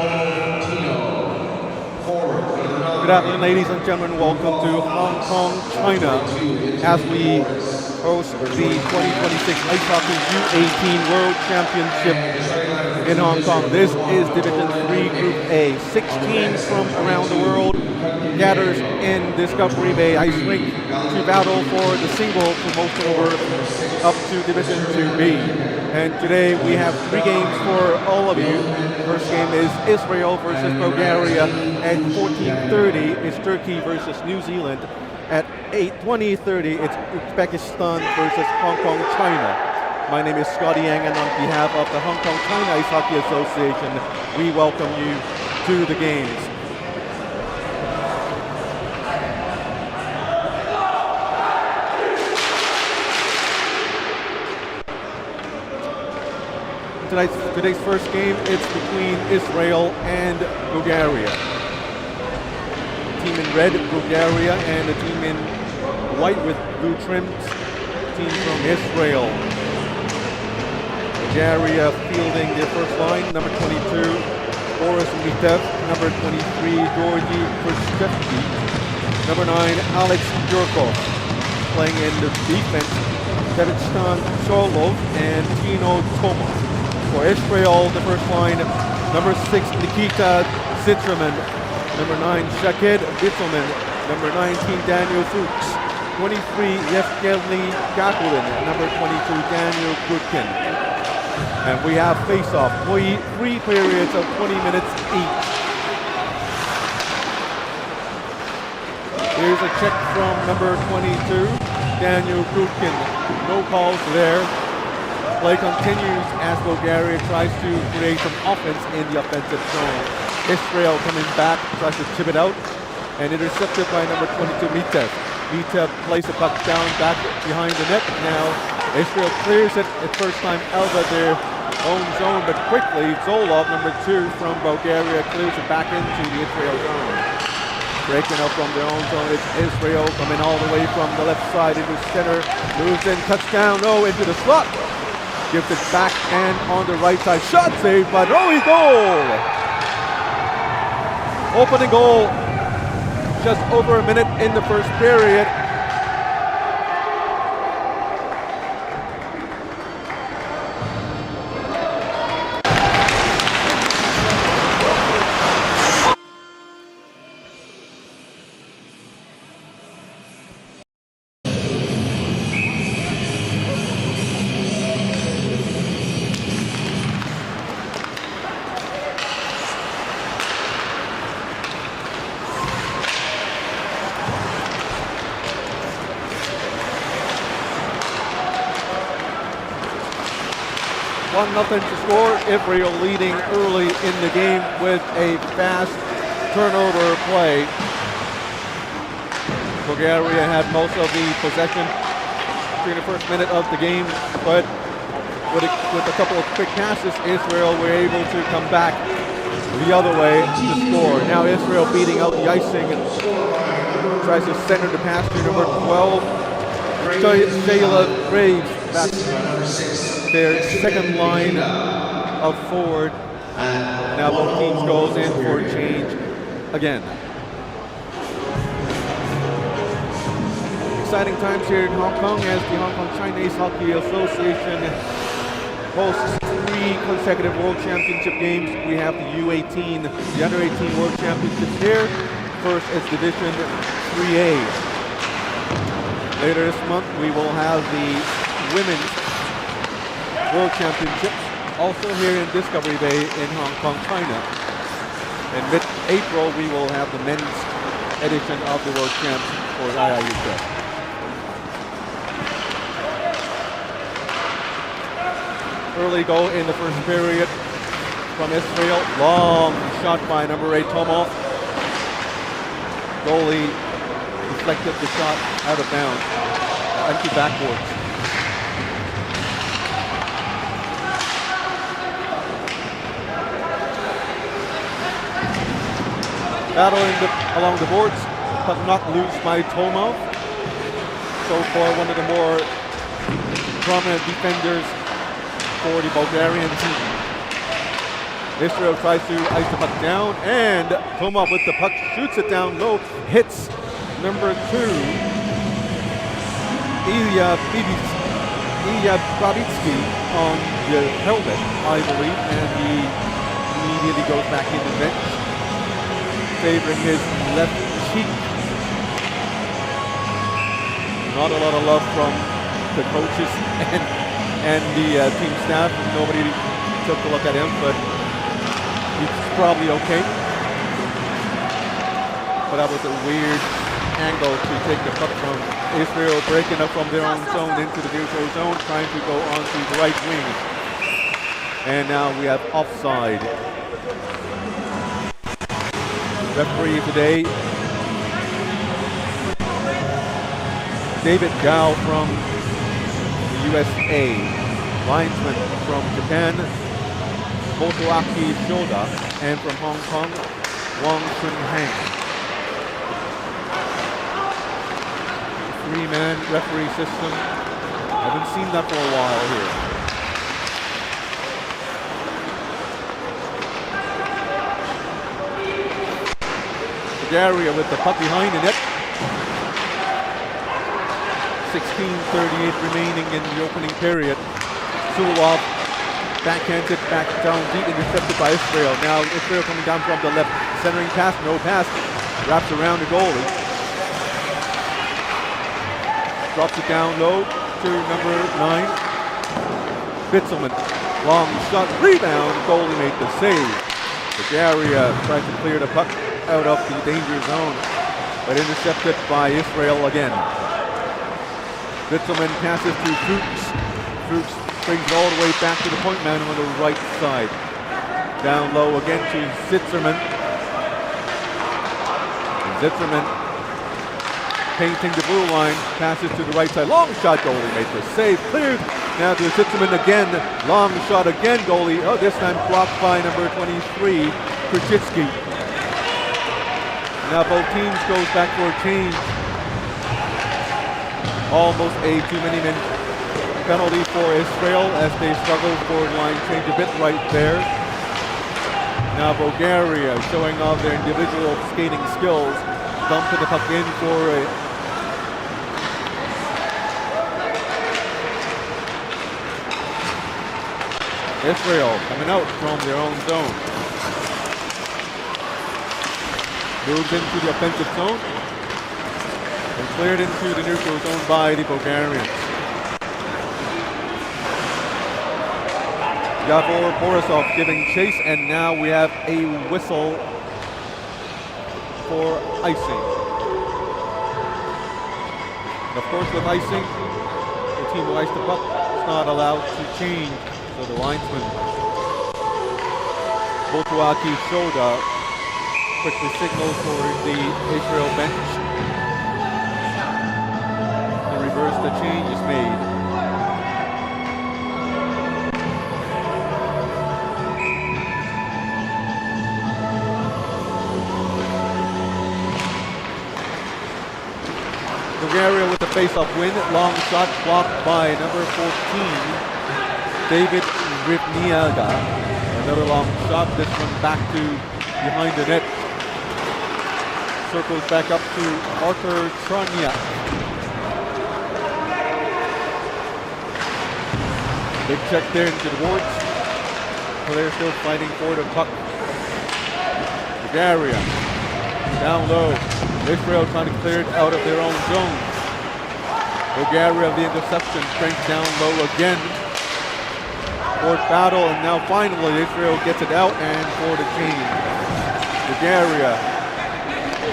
Good afternoon, ladies and gentlemen. Welcome to Hong Kong, China, as we host the 2026 Ice Hockey U18 World Championship in Hong Kong. This is Division 3 Group A. 6 teams from around the world gathers in Discovery Bay Ice Rink to battle for the single promotional berth up to Division 2B. And today we have 3 games for all of you. First game is Israel versus Bulgaria at 14:30. It's Turkey versus New Zealand. At 20:30, it's Uzbekistan versus Hong Kong, China. My name is Scotty Yang, and on behalf of the Hong Kong China Ice Hockey Association, we welcome you to the games. Today's first game, it's between Israel and Bulgaria. Team in red, Bulgaria, and the team in white with blue trims, team from Israel. Bulgaria fielding their first line, number 22, Boris Mitev, number 23, Georgi Khrushchevsky, number 9, Alex Yurkov. Playing in the defense, Kevitstan Cholov and Tino Tomov. For Israel, the first line, number 6, Nikita Zitraman, number 9, Shaked Bittelman, number 19, Daniel Fuchs, 23, Yevgeny Gakulin, number 22, Daniel Gutkin. And we have face-off, 3 periods of 20 minutes each. Here's a check from number 22, Daniel Gutkin. No calls there. Play continues as Bulgaria tries to create some offense in the offensive zone. Israel coming back, tries to chip it out, and intercepted by number 22, Mitev. Mitev plays the puck down back behind the net. Now Israel clears it at first time out of their own zone, but quickly Zolov, number 2 from Bulgaria, clears it back into the Israel zone. Breaking up from their own zone, it's Israel coming all the way from the left side into center, moves in, cuts down, into the slot. Gives it back and on the right side. Shot saved, but goal! Opening goal just over a minute in the first period. Nothing to score. Israel leading early in the game with a fast turnover play. Bulgaria had most of the possession during the first minute of the game, but with a couple of quick passes, Israel were able to come back the other way to score. Now Israel beating out the icing and tries to center the pass to number 12, Shayla Graves. That's their second line of forward. Now both teams goes in for a change again. Exciting times here in Hong Kong as the Hong Kong China Ice Hockey Association hosts 3 consecutive World Championship games. We have the U18, the Under 18 World Championships here. First is Division 3A. Later this month we will have the Women's World Championships, also here in Discovery Bay in Hong Kong, China. In mid-April, we will have the men's edition of the World Champs for IIHF. Early goal in the first period from Israel. Long shot by number 8, Tomov. Goalie deflected the shot out of bounds, empty backboards. Battling along the boards, but not loose by Tomov. So far, one of the more prominent defenders for the Bulgarian team. Israel tries to ice the puck down, and Tomov with the puck shoots it down low, hits number 2, Ilya Babitsky on the helmet, I believe, and he immediately goes back in the bench, favoring his left cheek. Not a lot of love from the coaches and the team staff. Nobody took a look at him, but he's probably okay. But that was a weird angle to take the puck from Israel, breaking up from their own zone into the neutral zone, trying to go onto the right wing. And now we have offside. Referee today, David Gao from the USA. Linesman from Japan, Motoaki Shoda, and from Hong Kong, Wong Chun Hang. Three-man referee system. Haven't seen that for a while here. Bulgaria with the puck behind the net. 16:38 remaining in the opening period. Sulov backhanded back down deep, intercepted by Israel. Now Israel coming down from the left, centering pass, no pass, wraps around the goalie. Drops it down low to number 9. Bitzelman, long shot, rebound, goalie made the save. Bulgaria tries to clear the puck out of the danger zone, but intercepted by Israel again. Bitzelman passes to Fuchs. Fuchs brings it all the way back to the point man on the right side. Down low again to Zitzerman. Zitzerman painting the blue line, passes to the right side. Long shot, goalie made the save, cleared. Now to Zitzerman again. Long shot again, goalie. Oh, this time blocked by number 23, Krzyzewski. Now both teams goes back for a change. Almost a too-many-men penalty for Israel as they struggle for line change a bit right there. Now Bulgaria showing off their individual skating skills. Dumping the puck in for a Israel coming out from their own zone. Moves into the offensive zone. And cleared into the neutral zone by the Bulgarians. Yavor Borisov giving chase, and now we have a whistle for icing. And of course, with icing, the team who iced the puck is not allowed to change. So the linesman, Motoaki Shoda, quickly signals for the Israel bench. The change is made. Bulgaria with the face-off win. Long shot blocked by number 14, David Rivniaga. Another long shot, this one back to behind the net. Circles back up to Arthur Troniak. Big check there into the boards. Players still fighting for the puck. Bulgaria down low. Israel trying to clear it out of their own zone. Bulgaria the interception, strength down low again. Court battle, and now finally Israel gets it out and for the change. Bulgaria,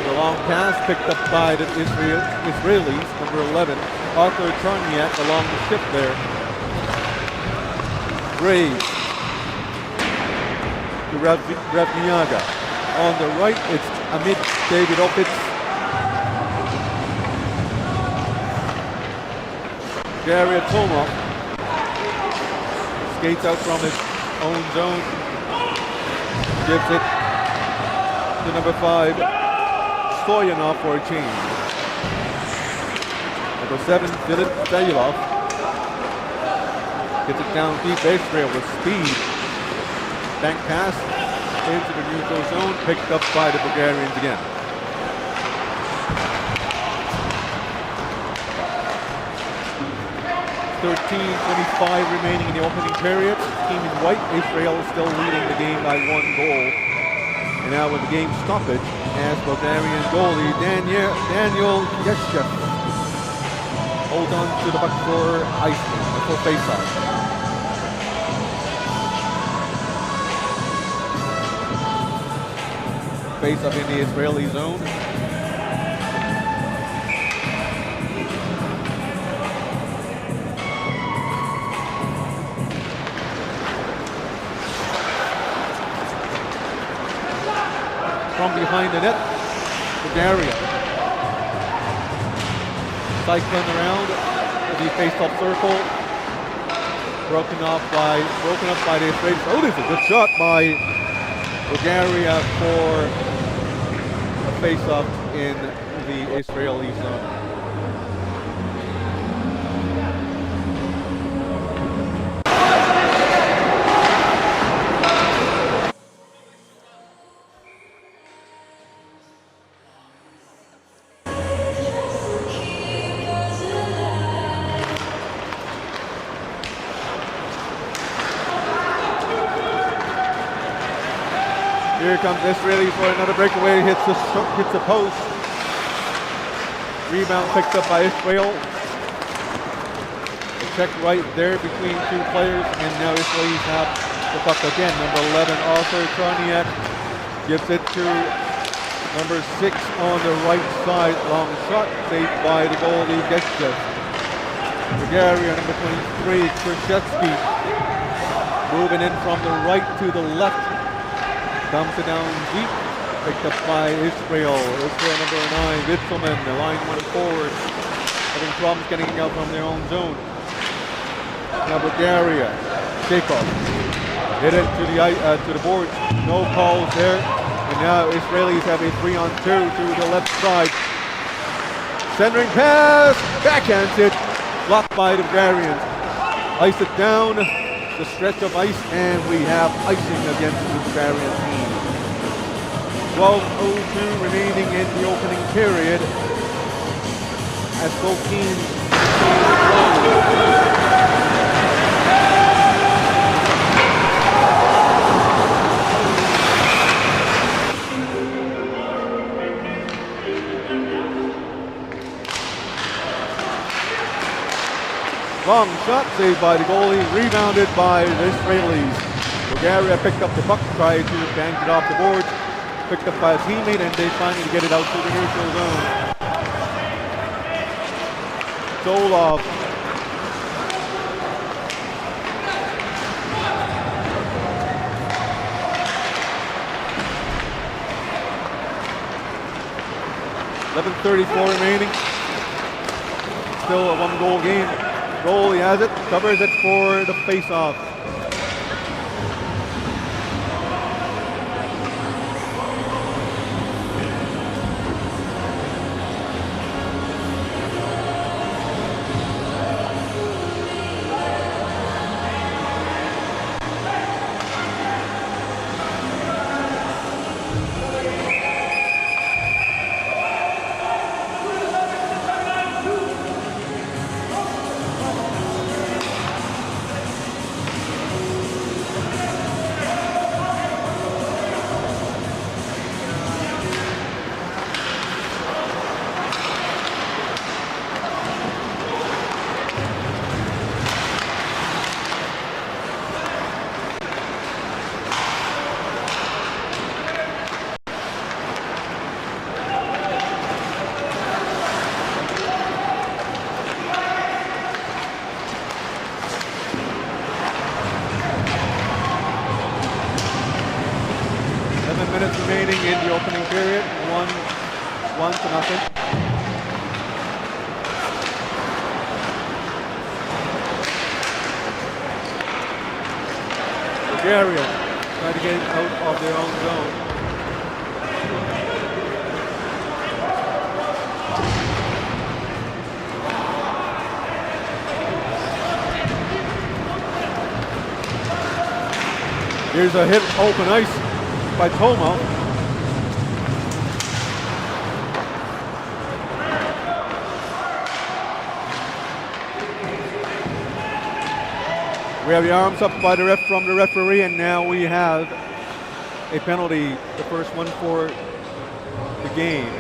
the long pass picked up by the Israelis, number 11, Arthur Charniak along the ship there. Graves to Ravniaga. On the right, it's Amit Davidovich. Bulgaria Tomov skates out from his own zone. Gives it to number 5, Stoyanov for a change. Number 7, Filip Dayilov. Gets it down deep. Israel with speed. Bank pass into the neutral zone, picked up by the Bulgarians again. .25 remaining in the opening period. Team in white, Israel still leading the game by 1 goal. And now with the game stoppage, as Bulgarian goalie Daniel Yeshchev hold on to the puck for icing, for face-off. Face-off in the Israeli zone. From behind the net, Bulgaria. Cycling around the face-off circle. Broken up by the Israelis. Oh, this is a good shot by Bulgaria for a face-off in the Israeli zone. Here comes Israeli for another breakaway, hits the post. Rebound picked up by Israel. A check right there between two players, and now Israelis have the puck again. Number 11, Arthur Charniak, gives it to number 6 on the right side. Long shot, saved by the goalie, Geshev. Bulgaria, number 23, Krzyzewski, moving in from the right to the left. Dumps it down deep, picked up by Israel. Israel number 9, Witzelman, the line 1 forward, having problems getting out from their own zone. Now Bulgaria, Chekhov, hit it to the boards, no calls there. And now Israelis have a 3-on-2 to the left side. Centering pass, backhands it, blocked by the Bulgarians. Ice it down, the stretch of ice, and we have icing against the Bulgarian team. 12:02 remaining in the opening period as both teams long shot saved by the goalie, rebounded by the Israelis. Bulgaria picked up the puck, tried to bang it off the boards, picked up by a teammate, and they finally get it out to the neutral zone. Solov. .34 remaining. Still a 1-goal game. Goalie has it, covers it for the face-off. Minutes remaining in the opening period. 1-0. Bulgaria trying to get it out of their own zone. Here's a hit open ice by Toma. We have the arms up by the from the referee, and now we have a penalty, the first one for the game.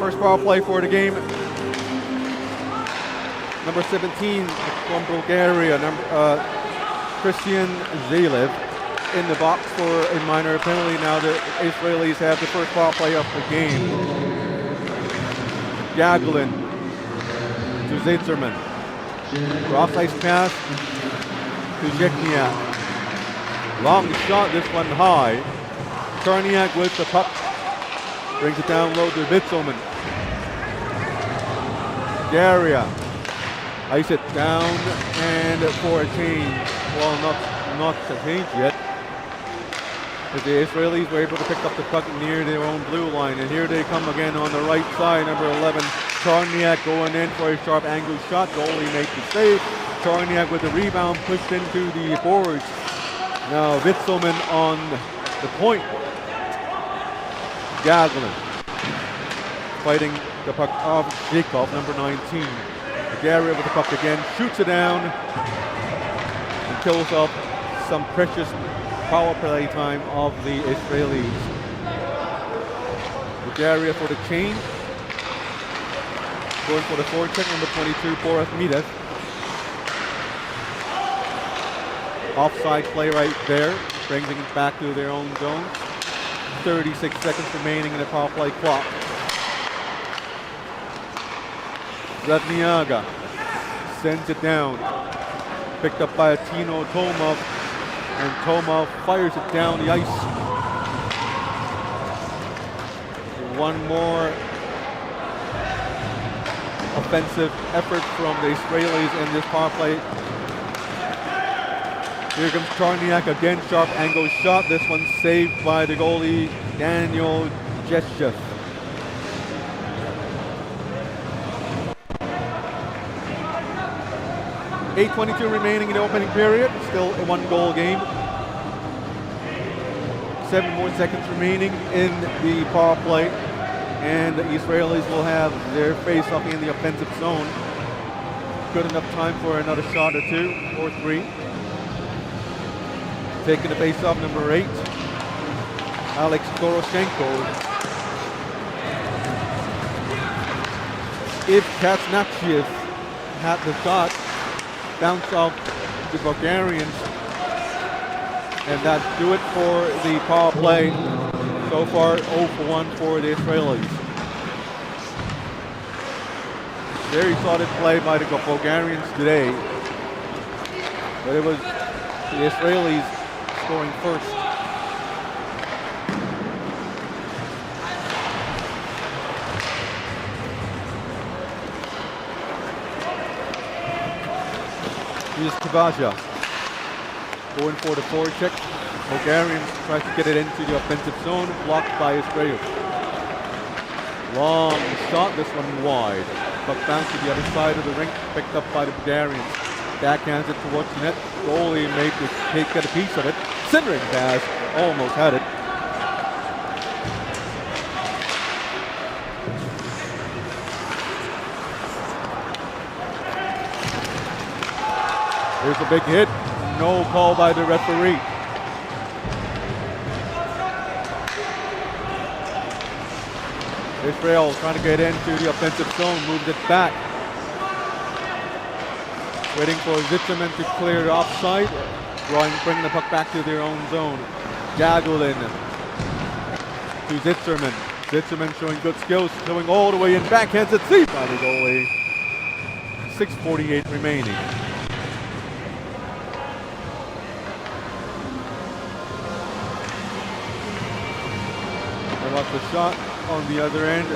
First power play for the game. Number 17 from Bulgaria, Christian Zalev in the box for a minor penalty. Now the Israelis have the first power play of the game. Gagulin to Zaitzerman. Cross ice pass to Zhekniak. Long shot, this one high. Charniak with the puck. Brings it down low to Vitzelman. Bulgaria ice it down, and for a change, well, not a change yet, as the Israelis were able to pick up the puck near their own blue line, and here they come again on the right side. Number 11, Charniak going in for a sharp angle shot. Goalie makes the save. Charniak with the rebound pushed into the boards. Now Vitzelman on the point. Gagulin fighting the puck off Zhikov, number 19. Bulgaria with the puck again, shoots it down, and kills off some precious power play time of the Israelis. Bulgaria for the change. Going for the forecheck, number 22, Boris Midas. Offside play right there, bringing it back to their own zone. 36 seconds remaining in the power play clock. Radniaga sends it down. Picked up by Tino Tomov, and Tomov fires it down the ice. One more offensive effort from the Israelis in this power play. Here comes Charniak again, sharp angle shot. This one saved by the goalie, Daniel Jeshev. .8:22 remaining in the opening period. Still a one-goal game. 7 more seconds remaining in the power play. And the Israelis will have their face-off in the offensive zone. Good enough time for another shot or two, or three. Taking the face-off, number 8, Alex Doroshenko. If Katsnachiev had the shot, bounce off the Bulgarians, and that do it for the power play. So far, 0-for-1 for the Israelis. Very solid play by the Bulgarians today, but it was the Israelis scoring first. Here's Kavaja going for the forecheck. Bulgarians try to get it into the offensive zone, blocked by Israel. Long shot, this one wide. Puck down to the other side of the rink, picked up by the Bulgarians. Backhands it towards the net. Goalie made the take, get a piece of it. Centering pass, almost had it. Here's a big hit. No call by the referee. Israel trying to get into the offensive zone, moves it back. Waiting for Zitterman to clear it offside. Bringing the puck back to their own zone. Gagulin to Zitterman. Zitterman showing good skills, going all the way in, backhands it deep by the goalie. 6:48 remaining. got the shot on the other end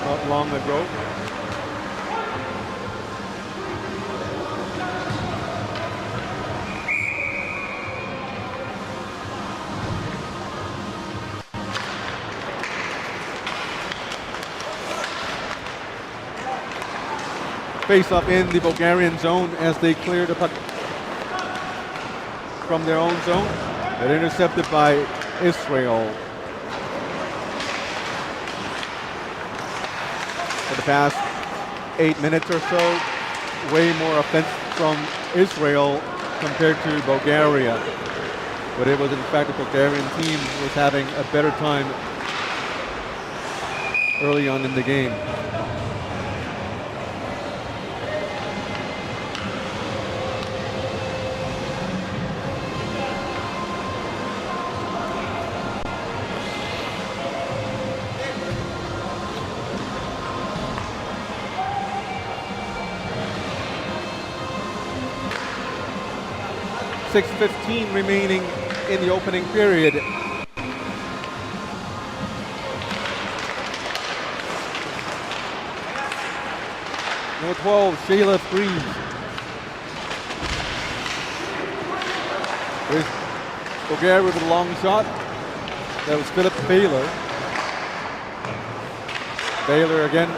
not long ago. Face up in the Bulgarian zone as they clear the puck from their own zone. But intercepted by Israel. For the past 8 minutes or so, way more offense from Israel compared to Bulgaria. But it was in fact the Bulgarian team was having a better time early on in the game. .6:15 remaining in the opening period. Number 12, Sheila Freeze. There's Bulgaria with a long shot. That was Philip Baylor. Baylor again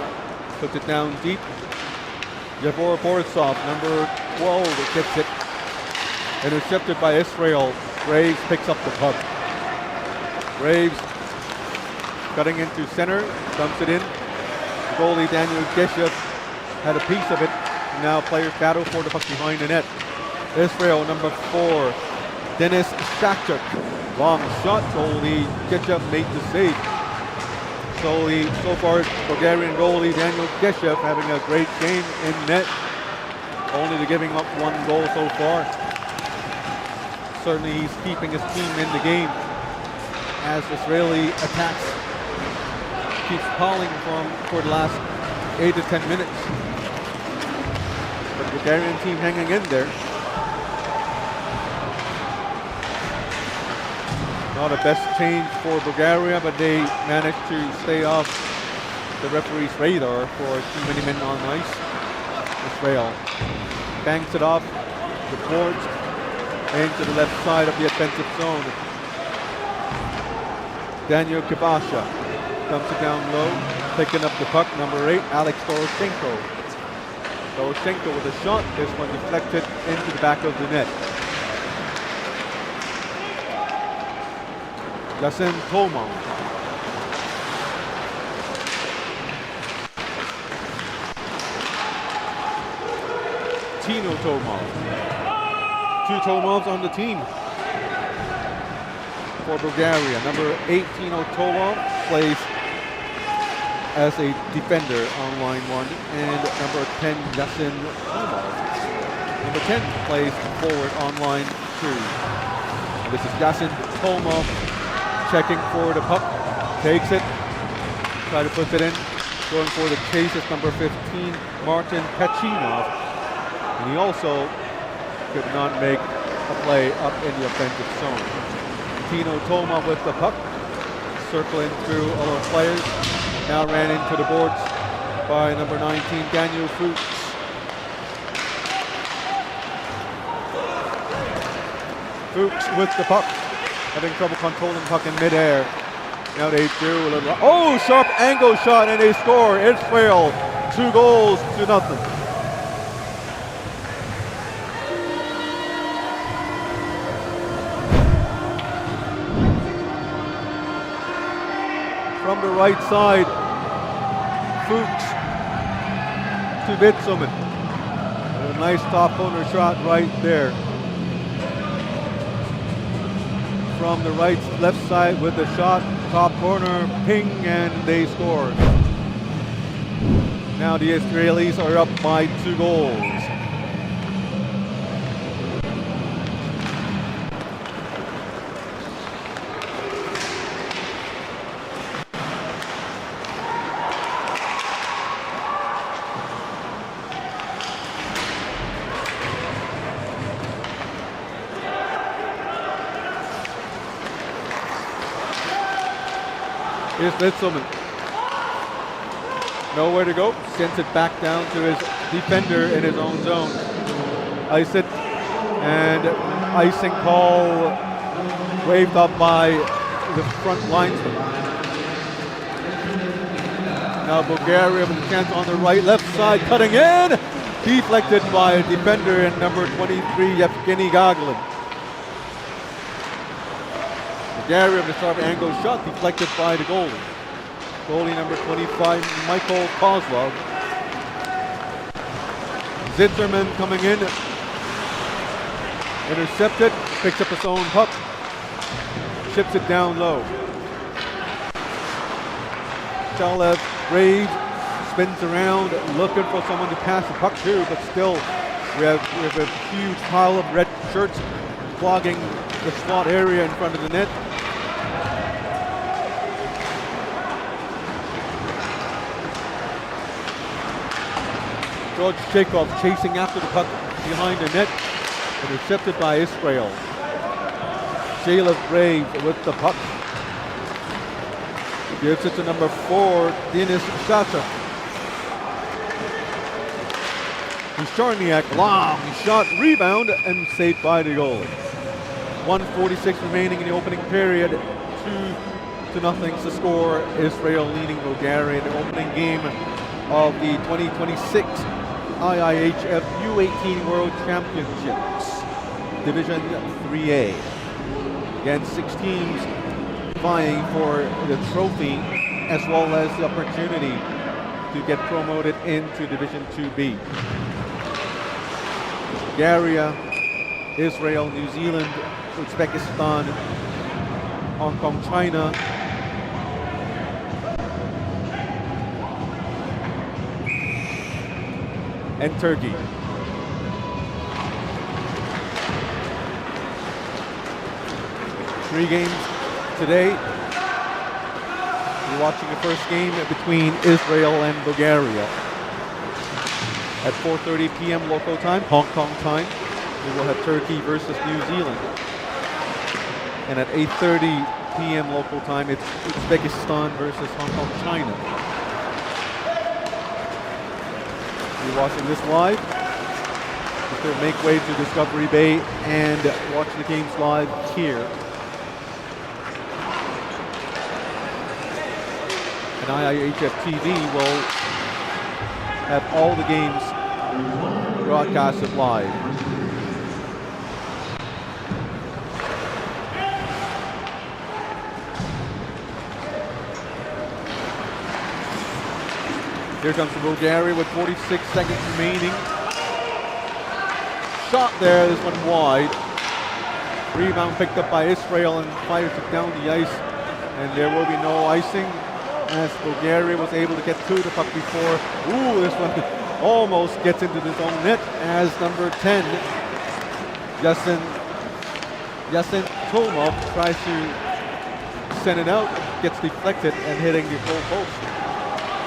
puts it down deep. Yavor Borisov, number 12, gets it. Intercepted by Israel. Graves picks up the puck. Graves cutting into center, dumps it in. The goalie Daniel Geshev had a piece of it. Now players battle for the puck behind the net. Israel, number 4, Denis Shachuk. Long shot, goalie Geshev made the save. So far, Bulgarian goalie Daniel Geshev having a great game in net. Only giving up 1 goal so far. Certainly he's keeping his team in the game as Israeli attacks keeps calling for the last 8 to 10 minutes. But the Bulgarian team hanging in there. Not a best change for Bulgaria, but they managed to stay off the referee's radar for too many men on ice. Israel banks it off the boards into the left side of the offensive zone. Daniel Kibasha dumps it down low, picking up the puck, number 8, Alex Doroshenko. Doroshenko with a shot, this one deflected into the back of the net. Yasin Tomov. Tino Tomov. 2 Tomovs on the team for Bulgaria. Number 18 Tomov plays as a defender on line 1, and number 10 Yasin Tomov. Number 10 plays forward on line 2. And this is Yasin Tomov checking for the puck, takes it, try to put it in, going for the chase is number 15 Martin Pachinov, and he also could not make a play up in the offensive zone. Tino Tomov with the puck, circling through all of the players. Now ran into the boards by number 19, Daniel Fuchs. Fuchs with the puck, having trouble controlling the puck in midair. Now they do a little, oh, sharp angle shot, and they score. Israel, 2 goals to nothing. From the right side, Fuchs to Vitsuman. A nice top corner shot right there. From the left side with the shot, top corner, ping, and they score. Now the Israelis are up by 2 goals. Here's Litzelman. Nowhere to go. Sends it back down to his defender in his own zone. Ice it. And icing call waved up by the front linesman. Now Bulgaria with a chance on the right, left side, cutting in. Deflected by a defender in number 23, Yevgeny Gagulin. Bulgaria with a sharp angle shot, deflected by the goalie. Goalie number 25, Michael Kozlov. Zitterman coming in. Intercepted, picks up his own puck. Chips it down low. Chalev raised, spins around, looking for someone to pass the puck to, but still we have a huge pile of red shirts clogging the slot area in front of the net. George Chekhov chasing after the puck behind the net, intercepted by Israel. Chalev Brave with the puck. Gives it to number 4, Denis Shasha. Charniak, long shot, rebound, and saved by the goalie. 1:46 remaining in the opening period. 2-0 to score. Israel leading Bulgaria in the opening game of the 2026 IIHF U18 World Championships, Division 3A. Again, 6 teams vying for the trophy as well as the opportunity to get promoted into Division 2B. Bulgaria, Israel, New Zealand, Uzbekistan, Hong Kong, China, and Turkey. Three games today. We're watching the first game between Israel and Bulgaria. At 4:30 p.m. local time, Hong Kong time, we will have Turkey versus New Zealand. And at 8:30 p.m. local time, it's Uzbekistan versus Hong Kong, China. You're watching this live. So make way to Discovery Bay and watch the games live here. And IIHF TV will have all the games broadcasted live. Here comes Bulgaria with 46 seconds remaining. Shot there, this one wide. Rebound picked up by Israel and fires it down the ice. And there will be no icing as Bulgaria was able to get to the puck before. Ooh, this one almost gets into the zone net as number 10, Yasin Tomov tries to send it out, gets deflected and hitting the goal post.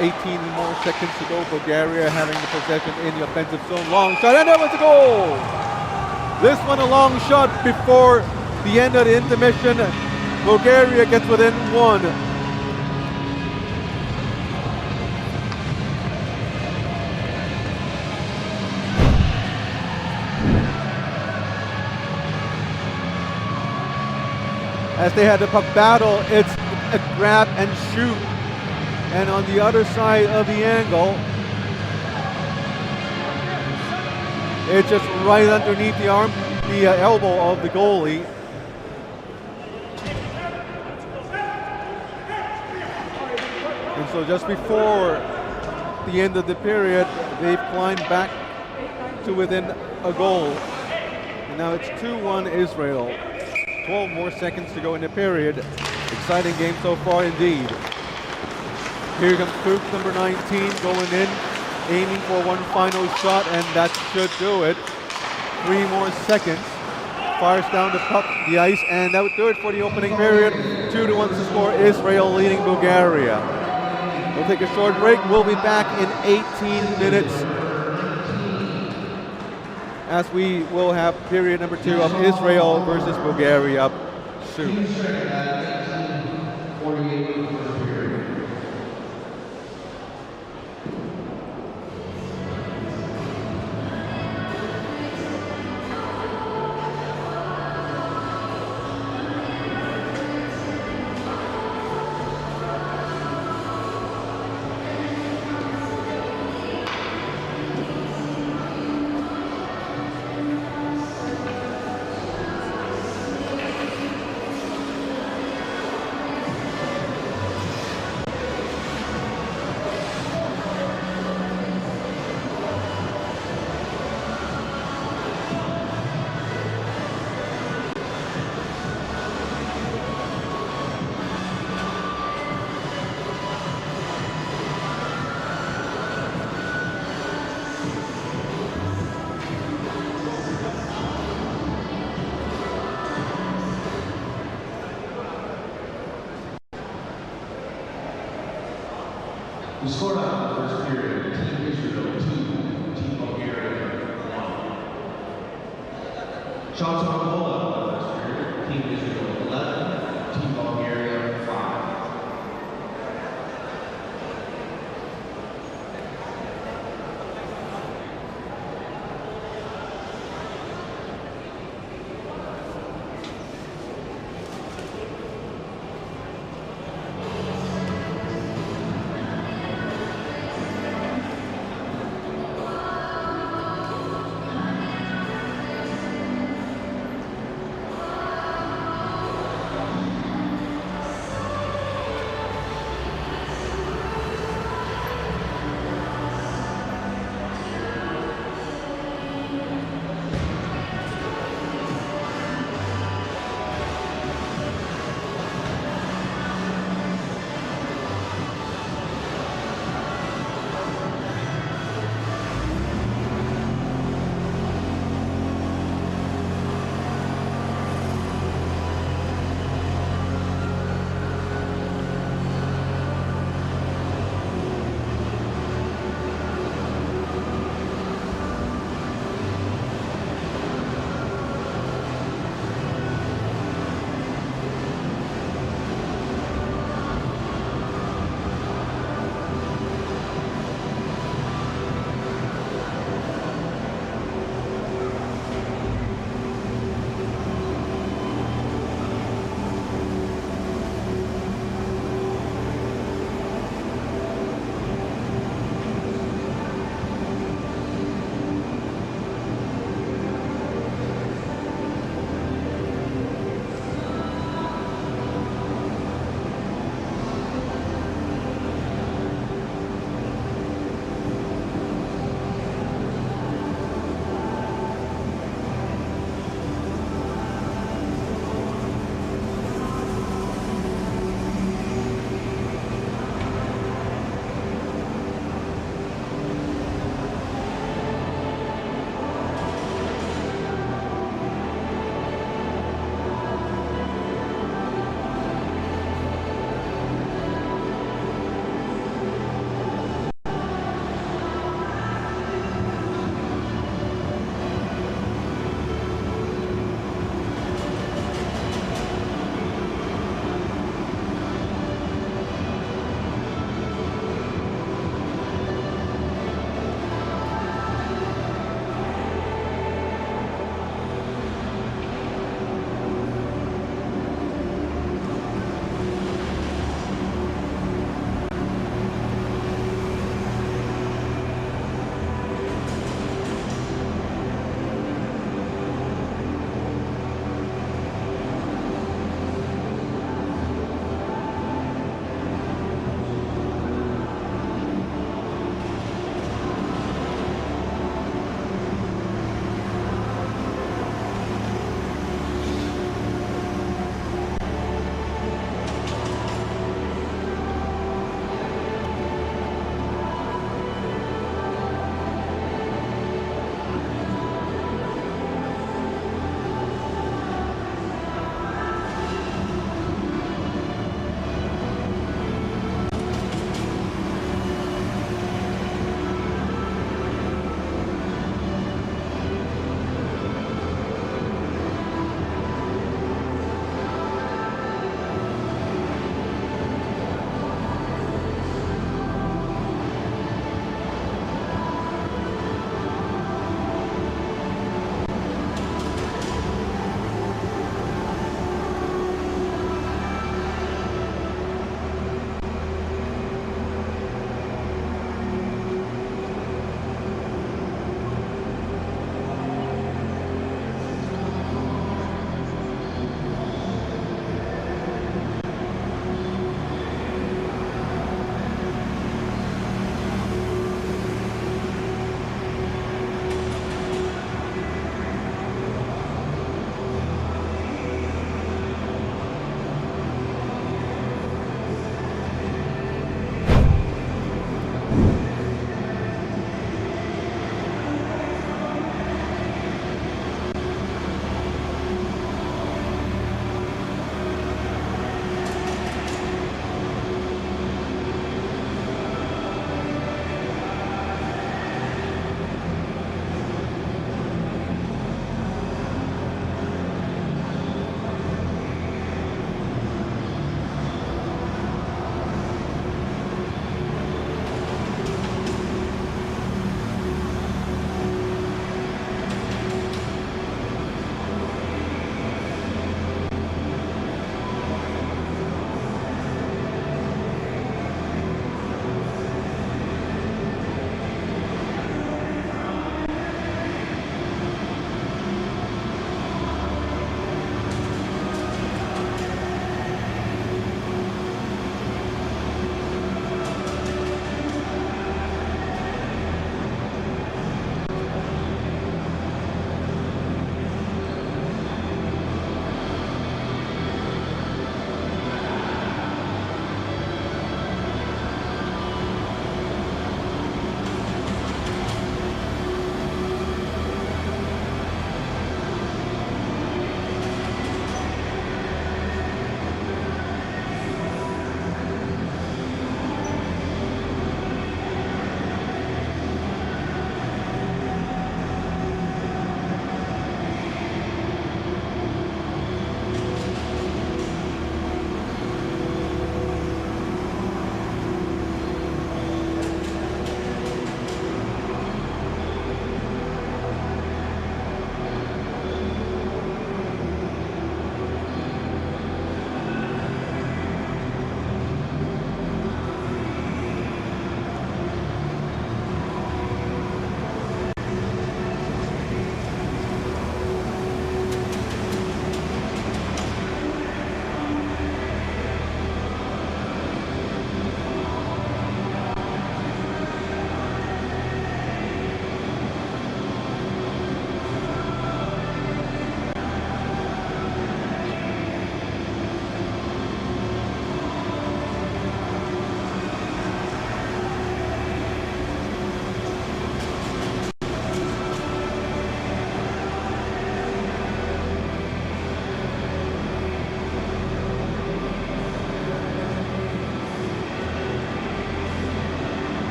18 more seconds to go. Bulgaria having the possession in the offensive zone. Long shot, and that was a goal! This one a long shot before the end of the intermission. Bulgaria gets within one. As they had the puck battle, it's a grab and shoot. And on the other side of the angle, it's just right underneath the arm, the elbow of the goalie. And so just before the end of the period, they've climbed back to within a goal. And now it's 2-1 Israel. 12 more seconds to go in the period. Exciting game so far indeed. Here comes Krug, number 19, going in, aiming for one final shot, and that should do it. 3 more seconds. Fires down the puck, the ice, and that would do it for the opening period. 2-1 to score. Israel leading Bulgaria. We'll take a short break. We'll be back in 18 minutes as we will have period number 2 of Israel versus Bulgaria up soon. The score out of the first period, Team Israel 2, Team Bulgaria 1. Shots on goal out of the first period, Team Israel 11, Team Bulgaria 5.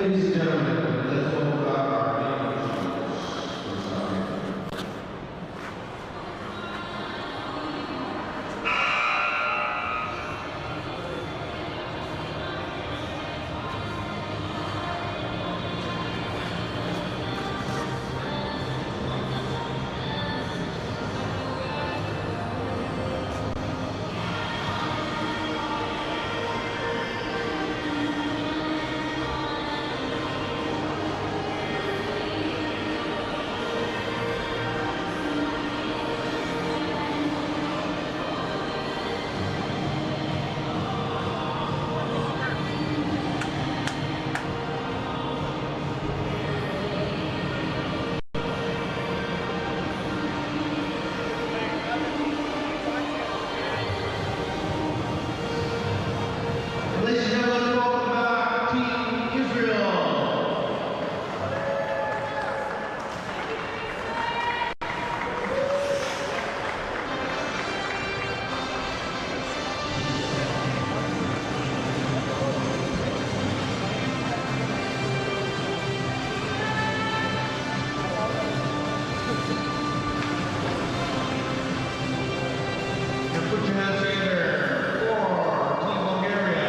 Ladies and gentlemen, let's welcome our main coaches. Ladies and gentlemen, welcome back, Team Israel. And put your hands together for Team Bulgaria.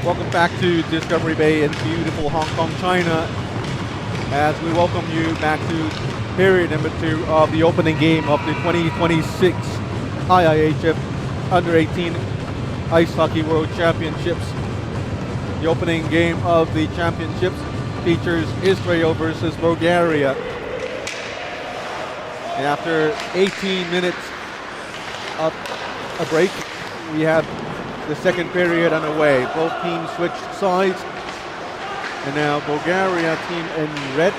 Welcome back to Discovery Bay in beautiful Hong Kong, China, as we welcome you back to period number 2 of the opening game of the 2026 IIHF Under-18 Ice Hockey World Championships. The opening game of the championships features Israel versus Bulgaria. And after 18 minutes of a break, we have the second period underway. Both teams switched sides, and now Bulgaria team in red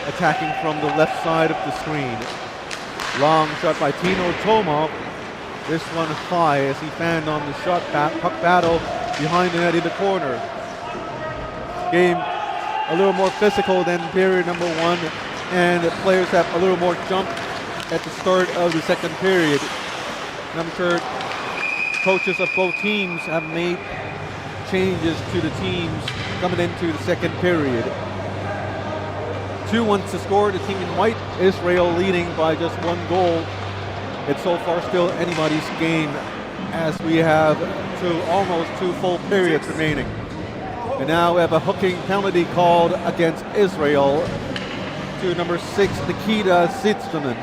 attacking from the left side of the screen. Long shot by Tino Tomov. This one high as he fanned on the shot puck battle behind the net in the corner. Game a little more physical than period number 1, and the players have a little more jump at the start of the second period. And I'm sure coaches of both teams have made changes to the teams coming into the second period. 2-1 to score. The team in white, Israel, leading by just 1 goal. It's so far still anybody's game as we have almost 2 full periods remaining. And now we have a hooking penalty called against Israel to number 6, Nikita Zitzman.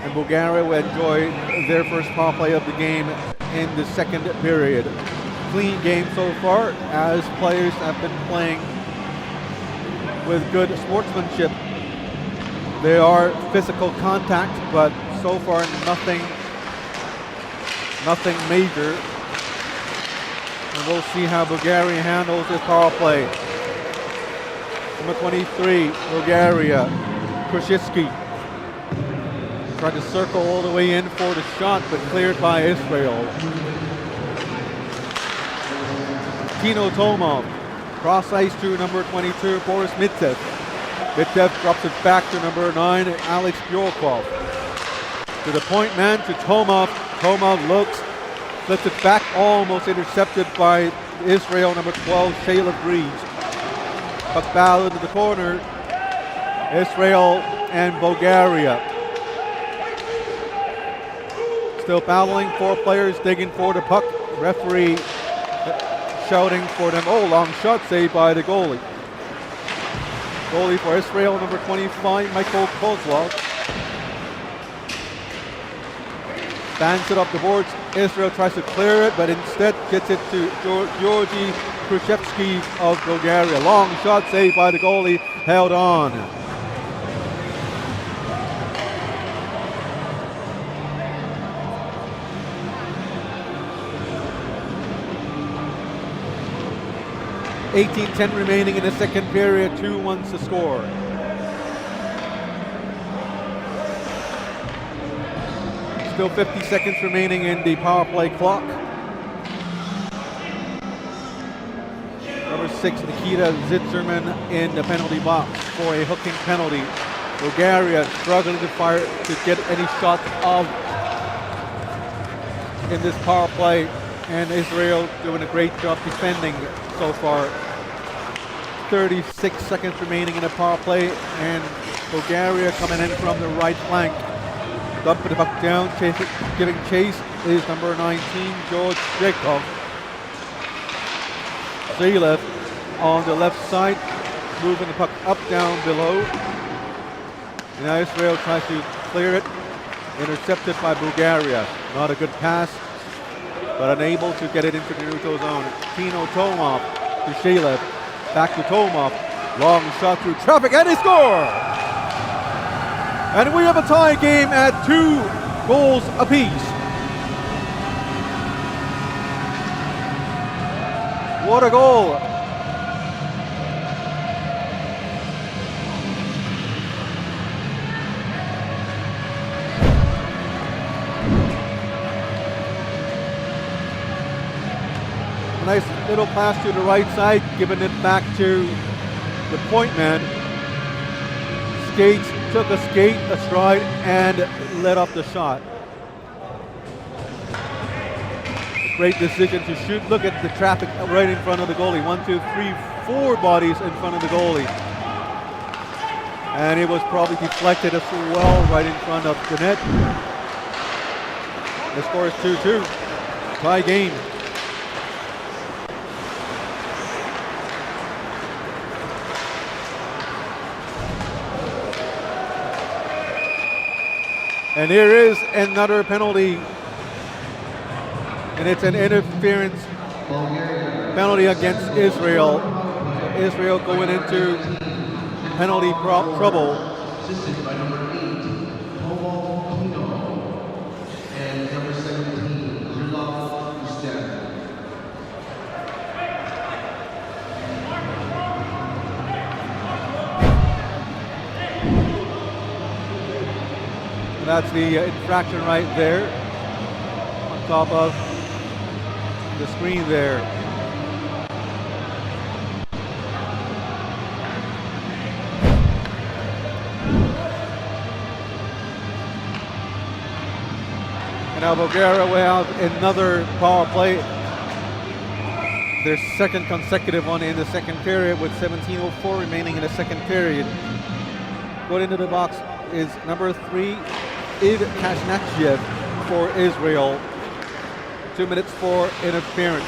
And Bulgaria will enjoy their first power play of the game in the second period. Clean game so far as players have been playing with good sportsmanship. There are physical contact, but so far nothing major. And we'll see how Bulgaria handles this power play. Number 23, Bulgaria, Krushiski. Tried to circle all the way in for the shot, but cleared by Israel. Tino Tomov, cross ice to number 22, Boris Mittev. Mittev drops it back to number 9, Alex Bjorkov. To the point man, to Tomov. Tomov looks, flips it back, almost intercepted by Israel, number 12, Shayla Breeze. Puck battle into the corner. Israel and Bulgaria. Still battling, 4 players digging for the puck. Referee shouting for them. Oh, long shot saved by the goalie. Goalie for Israel, number 25, Michael Kozlov. Bands it up the boards. Israel tries to clear it, but instead gets it to Georgi Khrushchevsky of Bulgaria. Long shot saved by the goalie, held on. .18-10 remaining in the second period, 2-1 to score. Still 50 seconds remaining in the power play clock. Number 6, Nikita Zitzerman in the penalty box for a hooking penalty. Bulgaria struggling to fire to get any shots off in this power play, and Israel doing a great job defending so far. 36 seconds remaining in the power play, and Bulgaria coming in from the right flank. Dumping the puck down, giving chase is number 19, George Zhekov. Zalev on the left side, moving the puck up, down, below. And now Israel tries to clear it, intercepted by Bulgaria. Not a good pass, but unable to get it into the neutral zone. Tino Tomov to Shalev, back to Tomov, long shot through traffic, and they score! And we have a tie game at 2 goals apiece. What a goal! A nice little pass to the right side, giving it back to the point man. Skates, took a skate, a stride, and let off the shot. Great decision to shoot. Look at the traffic right in front of the goalie. 1, 2, 3, 4 bodies in front of the goalie. And it was probably deflected as well right in front of the net. The score is 2-2. Tie game. And here is another penalty, and it's an interference penalty against Israel. Israel going into penalty trouble. Assisted by number 8, Tino, and number 17, Zerlov Ustan. That's the infraction right there on top of the screen there. And now Bulgaria will have another power play. Their second consecutive one in the second period with 17:04 remaining in the second period. Going into the box is number 3, Id Kashnachiev for Israel. 2 minutes for interference.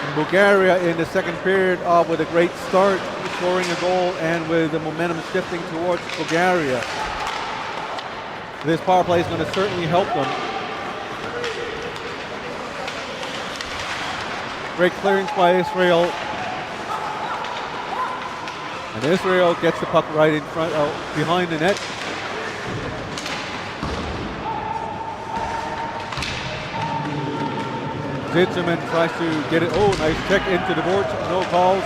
And Bulgaria in the second period with a great start, scoring a goal and with the momentum shifting towards Bulgaria. This power play is going to certainly help them. Great clearance by Israel. And Israel gets the puck right in front, behind the net. Zitzerman tries to get it. Oh, nice check into the boards. No calls.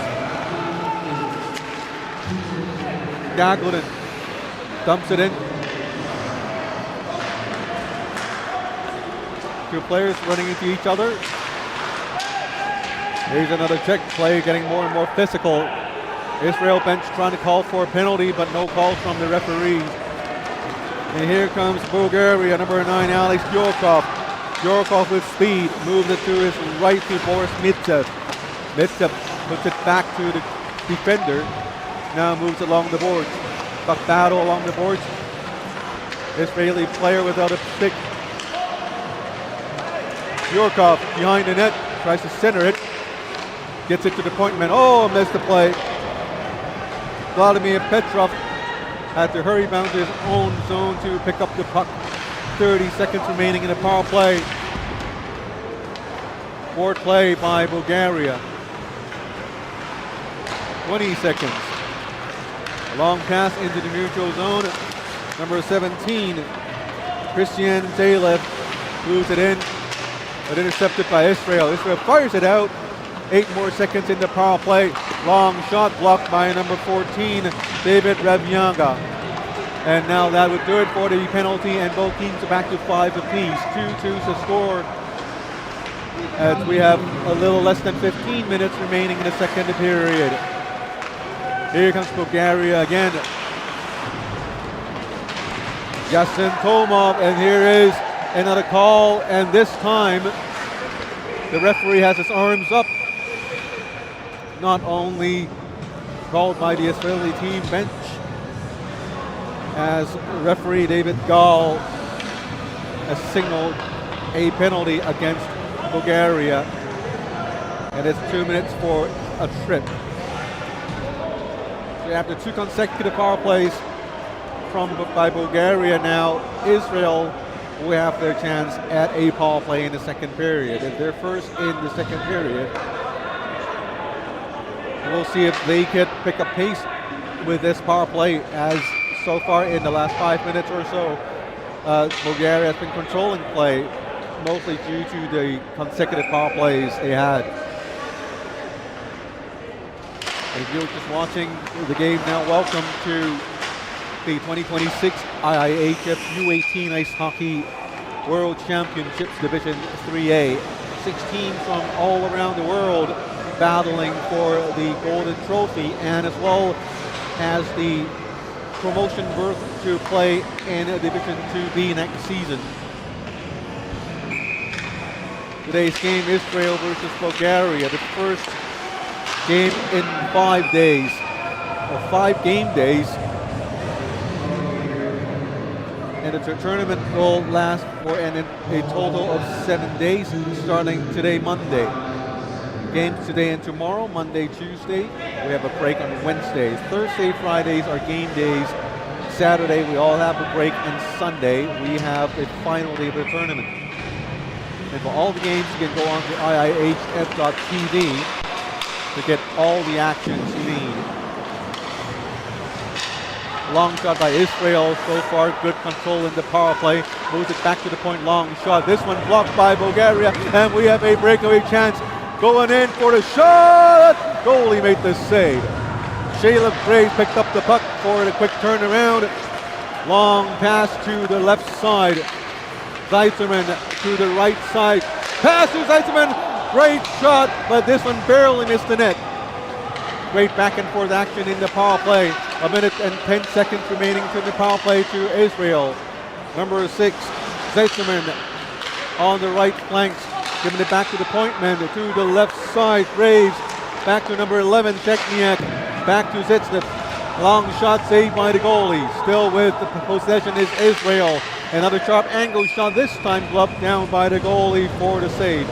Gaglin Dumps it in. Two players running into each other. Here's another check play, getting more and more physical. Israel bench trying to call for a penalty, but no calls from the referees. And here comes Bulgaria, number 9, Alex Yorkov. Yorkov with speed, moves it to his right to Boris Mitsev. Mitsev puts it back to the defender. Now moves along the boards. Buck battle along the boards. Israeli player without a stick. Yorkov behind the net, tries to center it. Gets it to the point man. Oh, missed the play. Vladimir Petrov had to hurry bound to his own zone to pick up the puck. 30 seconds remaining in the power play. Forward play by Bulgaria. 20 seconds. A long pass into the neutral zone. Number 17, Christian Zalev moves it in, but intercepted by Israel. Israel fires it out. 8 more seconds in the power play. Long shot blocked by number 14, David Revyaga. And now that would do it for the penalty, and both teams are back to 5 apiece. 2-2 to score as we have a little less than 15 minutes remaining in the second period. Here comes Bulgaria again. Yasin Tomov, and here is another call, and this time the referee has his arms up. Not only called by the Israeli team bench, as referee David Gall has signaled a penalty against Bulgaria, and it's 2 minutes for a trip. So after 2 consecutive power plays by Bulgaria, now Israel will have their chance at a power play in the second period. If they're first in the second period, we'll see if they can pick up pace with this power play, as so far in the last 5 minutes or so, Bulgaria has been controlling play, mostly due to the consecutive power plays they had. If you're just watching the game now, welcome to the 2026 IIHF U18 Ice Hockey World Championships Division 3A. 6 teams from all around the world battling for the Golden Trophy, and as well as the promotion berth to play in Division 2B next season. Today's game, Israel versus Bulgaria, the first game in 5 days, or 5 game days. And the tournament will last for a total of 7 days, starting today, Monday. Games today and tomorrow, Monday, Tuesday. We have a break on Wednesdays. Thursday, Fridays are game days. Saturday, we all have a break, and Sunday, we have the final day of the tournament. And for all the games, you can go on to IIHF.tv to get all the actions you need. Long shot by Israel so far, good control in the power play. Moves it back to the point, long shot. This one blocked by Bulgaria, and we have a breakaway chance. Going in for the shot! Goalie made the save. Shayla Gray picked up the puck for the quick turnaround. Long pass to the left side. Zeitzerman to the right side. Pass to Zeitzerman. Great shot, but this one barely missed the net. Great back and forth action in the power play. 1 minute and 10 seconds remaining to the power play to Israel. Number 6, Zeitzerman on the right flanks. Giving it back to the point man to the left side. Graves back to number 11, Chechniak. Back to Zitsnip. Long shot saved by the goalie. Still with the possession is Israel. Another sharp angle shot, this time gloved down by the goalie for the save.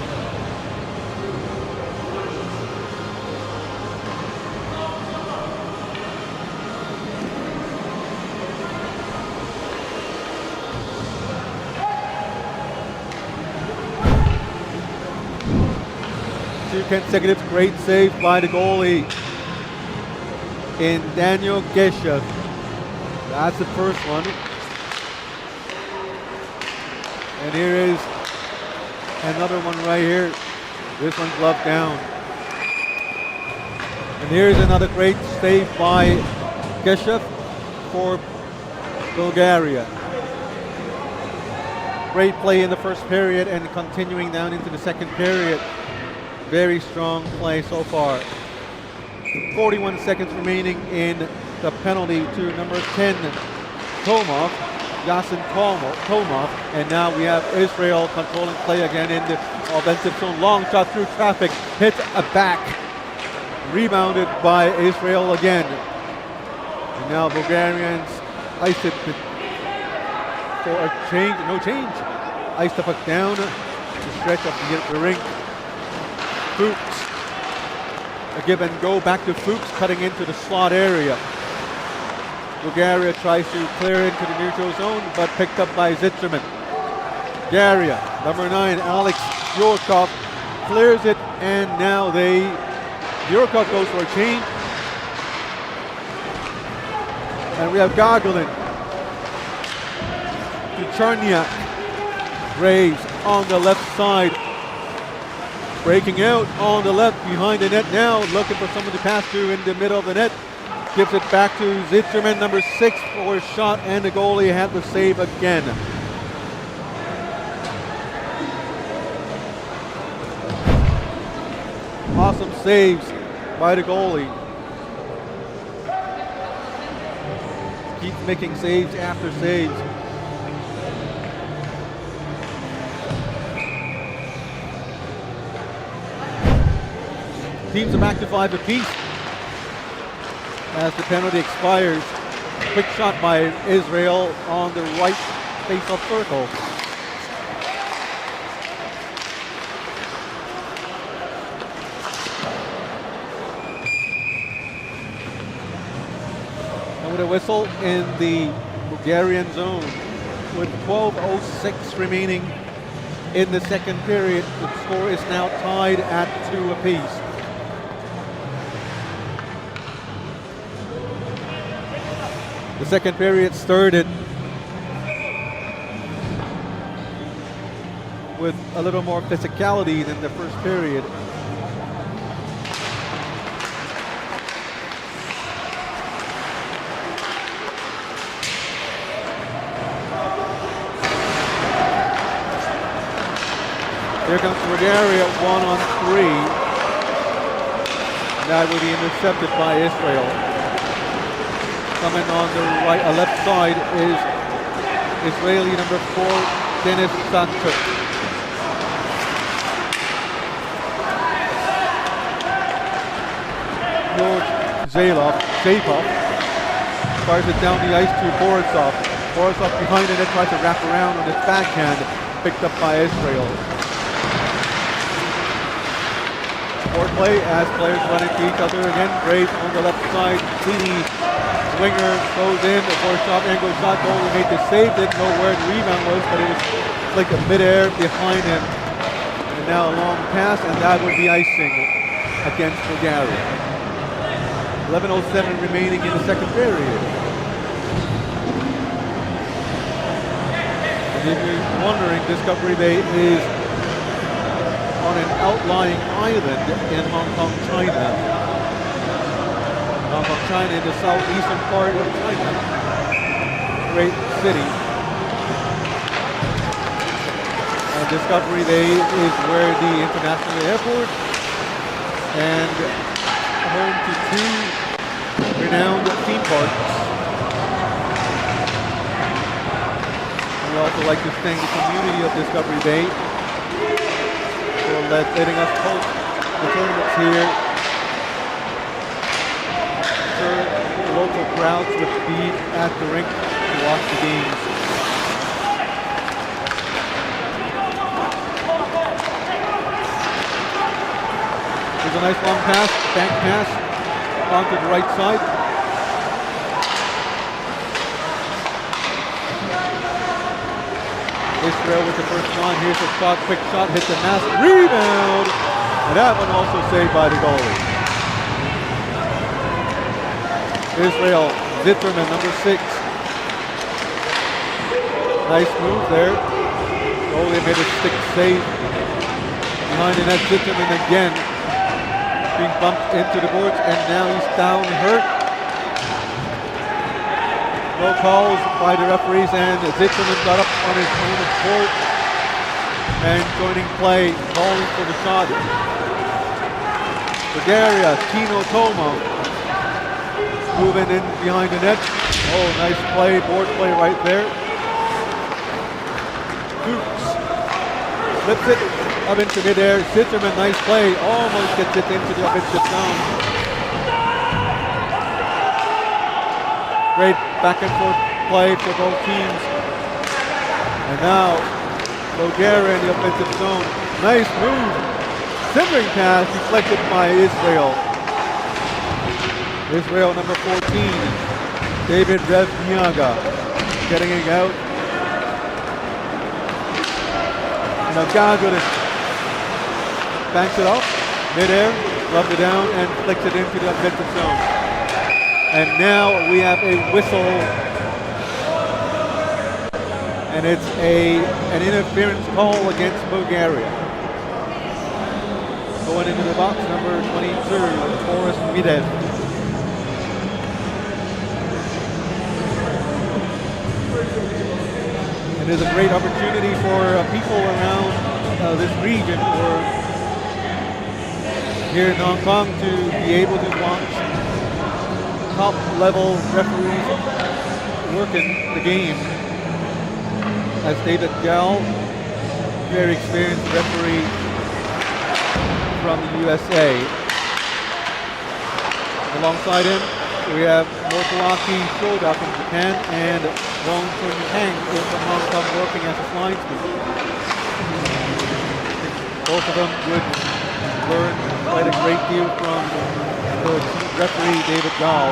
Two consecutive great save by the goalie in Daniel Geshev. That's the first one. And here is another one right here. This one gloved down. And here's another great save by Geshev for Bulgaria. Great play in the first period and continuing down into the second period. Very strong play so far. 41 seconds remaining in the penalty to number 10, Tomov, Yasin Tomov. And now we have Israel controlling play again in the offensive zone. Long shot through traffic, hits a back. Rebounded by Israel again. And now Bulgarians ice it for a change, no change. Ice the puck down, the stretch of the rink. Fuchs, a give and go back to Fuchs, cutting into the slot area. Bulgaria tries to clear into the neutral zone, but picked up by Zitterman. Bulgaria, number 9, Alex Yurkov, clears it, and now Yurkov goes for a change. And we have Gagarin to Charniak. Graves on the left side. Breaking out on the left behind the net now, looking for someone to pass to in the middle of the net. Gives it back to Zitterman, number 6, for a shot, and the goalie had the save again. Awesome saves by the goalie. Keeps making saves after saves. Teams are back to 5 apiece as the penalty expires. Quick shot by Israel on the right face-off circle. And with a whistle in the Bulgarian zone, with 12:06 remaining in the second period, the score is now tied at 2 apiece. The second period started with a little more physicality than the first period. Here comes Bulgaria, 1-on-3. That will be intercepted by Israel. Coming on the left side is Israeli number 4, Denis Santuk. George Zapov fires it down the ice to Borisov. Borisov behind the net tries to wrap around on his backhand, picked up by Israel. Foreplay as players run into each other again. Graves on the left side. Cleany winger goes in. The first shot, angle shot. Goalie made the save. Didn't know where the rebound was, but it was like a midair behind him. And now a long pass, and that would be icing against Bulgaria. 11:07 remaining in the second period. And if you're wondering, Discovery Bay is on an outlying island in Hong Kong, China. Hong Kong, China, in the southeastern part of China. Great city. And Discovery Bay is where the international airport and home to 2 renowned theme parks. We also like to thank the community of Discovery Bay for letting us host the tournaments here. Sure, the local crowds would be at the rink to watch the games. There's a nice long pass, bank pass, onto the right side. Israel with the first one. Here's a shot, quick shot, hit the mask, rebound! And that one also saved by the goalie. Israel, Zitterman, number 6. Nice move there. Goalie made a stick save. Behind the net, Zitterman again. Being bumped into the boards, and now he's down hurt. No calls by the referees, and Zitterman got up on his own accord and joining play, calling for the shot. Bulgaria, Tino Toma moving in behind the net. Oh, nice play, board play right there. Fuchs flips it up into midair. Zitterman, nice play, almost gets it into the offensive zone. Great back and forth play for both teams. And now, Bulgaria in the offensive zone. Nice move. Centering pass deflected by Israel. Israel number 14, David Revniaga, getting it out. Now Gagarin banks it off, midair, rubbed it down, and flicks it into the offensive zone. And now we have a whistle, and it's an interference call against Bulgaria. Going into the box, number 22, Boris Midev. It is a great opportunity for people around this region or here in Hong Kong to be able to watch top level referees working the game. As David Gall, very experienced referee from the USA. Alongside him, we have Motoaki Shoda from Japan and Wong Chun Tang from Hong Kong working as a linesman. Both of them would learn quite a great deal from the referee David Gall.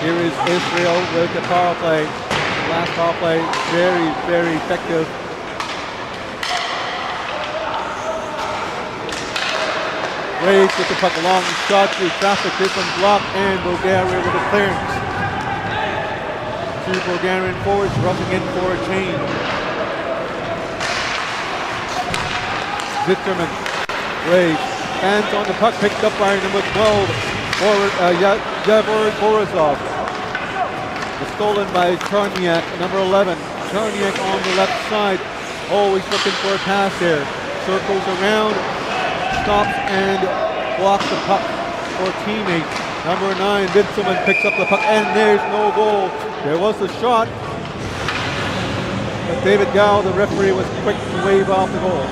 Here is Israel with the power play. Last power play, very, very effective. Race with the puck along, shot through traffic, this one blocked, and Bulgaria with a clearance. Two Bulgarian forwards rushing in for a change. Zitterman, Race, hands on the puck, picked up by number 12, Yavor Borisov. Stolen by Charniak, number 11. Charniak on the left side, always looking for a pass here. Circles around, stops and blocks the puck for a teammate. Number 9, Vinselman picks up the puck, and there's no goal. There was the shot, but David Gall, the referee, was quick to wave off the goal.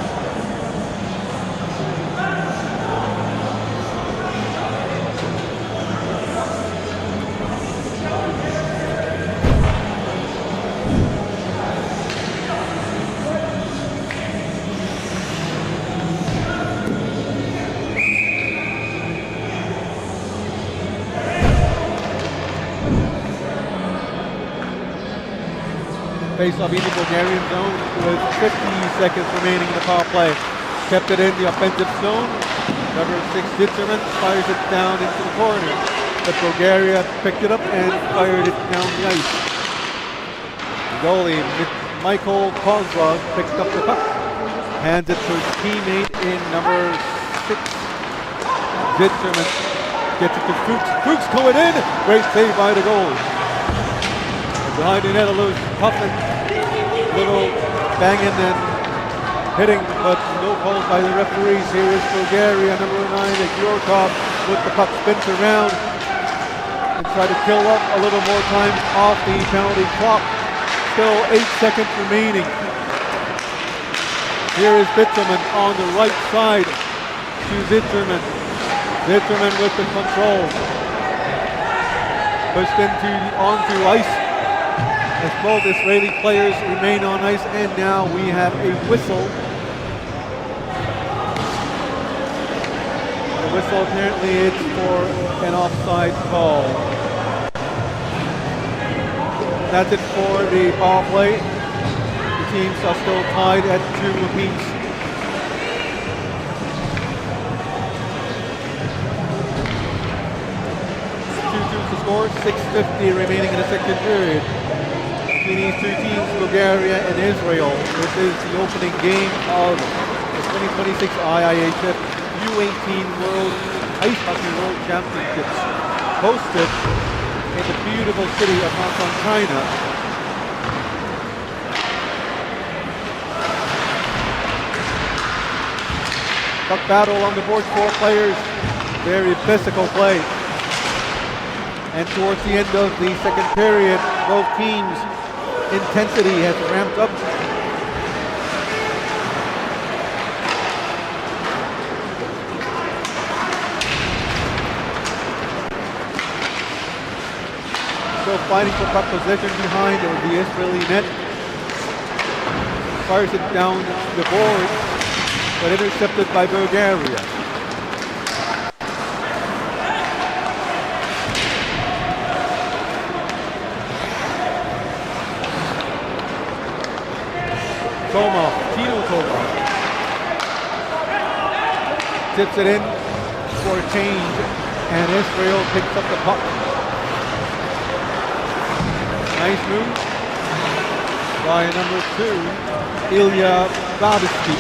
Face-off in the Bulgarian zone with 50 seconds remaining in the power play. Kept it in the offensive zone. Number 6, Zitterman fires it down into the corner. But Bulgaria picked it up and fired it down the ice. The goalie, Michael Kozlov, picked up the puck. Hands it to his teammate in number 6, Zitterman. Gets it to Fuchs. Fuchs going in. Great save by the goalie. Behind the net, a little puffing, little banging and hitting, but no calls by the referees. Here is Bulgaria, number 9, Yurkov with the puck, spins around and try to kill up a little more time off the penalty clock. Still 8 seconds remaining. Here is Bitterman on the right side to Zitterman. Zitterman with the control. Pushed onto ice. As both Israeli players remain on ice, and now we have a whistle. The whistle, apparently it's for an offside call. That's it for the power play. The teams are still tied at 2 apiece. To score, 6:50 remaining in the second period. These two teams, Bulgaria and Israel. This is the opening game of the 2026 IIHF U18 World Ice Hockey World Championships, hosted in the beautiful city of Hong Kong, China. Puck battle on the board, 4 players, very physical play. And towards the end of the second period, both teams' intensity has ramped up. Still fighting for puck possession behind the Israeli net. Fires it down the board, but intercepted by Bulgaria. Tino Tomov tips it in for a change, and Israel picks up the puck. Nice move by number 2, Ilya Babitsky.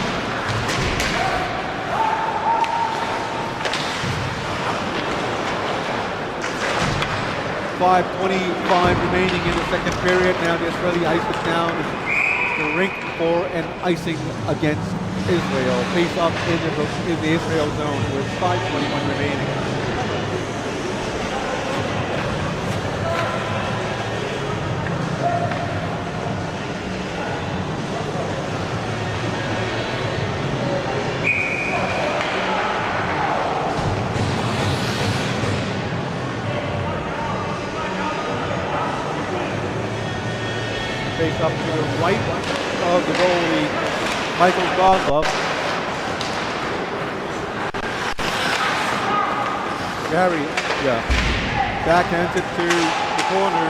.5:25 remaining in the second period. Now the Israeli ice it down the Rink for an icing against Israel. Face off in the Israel zone with 5:21 remaining. Face up to the right of the goalie, Michael Godlov. Gary, backhands it to the corner.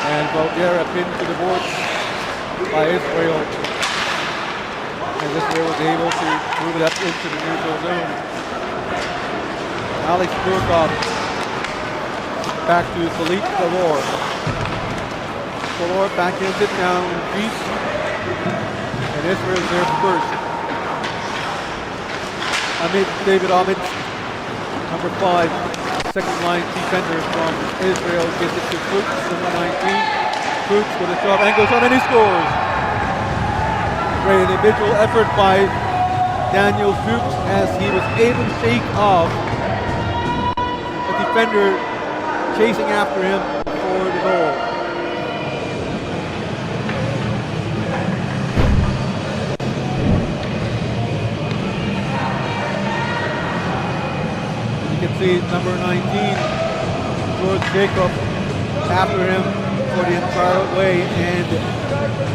And Bulgaria pinned to the board by Israel. And Israel was able to move it up into the neutral zone. Alex Burkov back to Philippe Delors. Delors backhands it down deep. And Israel's there first. David Ahmed, number 5, second line defender from Israel, gives it to Fuchs, number 19. Fuchs with a shot and goes on and he scores. Great individual effort by Daniel Fuchs as he was able to shake off a defender chasing after him for the goal. You can see number 19, George Jacob, after him for the entire way, and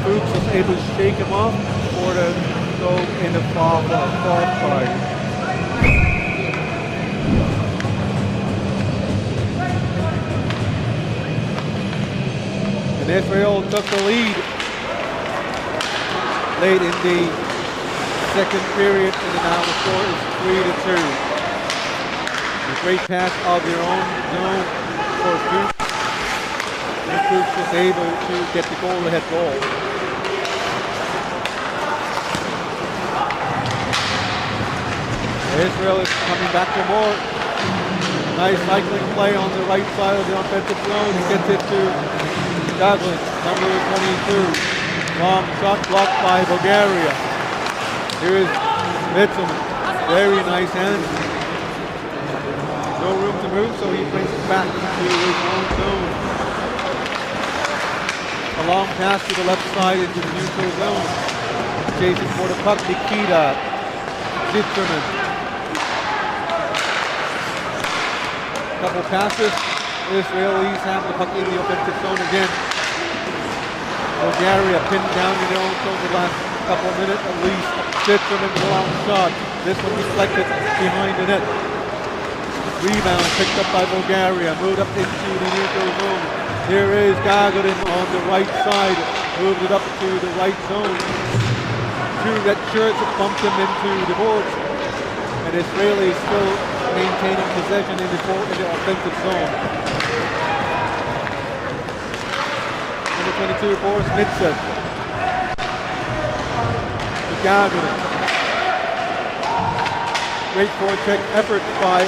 Fuchs was able to shake him off for the goal in the far side. And Israel took the lead late in the second period, and now the score is 3-2. A great pass of their own zone for Fuchs. And Fuchs was able to get the goal-ahead goal. Israel is coming back for more. Nice cycling play on the right side of the offensive zone. He gets it to Douglas, number 22. Long shot blocked by Bulgaria. Here is Mitchell. Very nice hand. No room to move, so he brings it back to his own zone. A long pass to the left side into the neutral zone. Chasing for the puck, Nikita Zitterman. Couple passes. Israelis have the puck in the offensive zone again. Bulgaria pinned down in their own zone the last couple of minutes at least. Zitterman with a long shot. This one deflected behind the net. Rebound picked up by Bulgaria, moved up into the neutral zone. Here is Gagarin on the right side, moved it up to the right zone. Two red shirts bumped him into the boards, and Israeli is still maintaining possession in the offensive zone. Number 22, Boris Mitsev. To Gagarin. Great forecheck effort by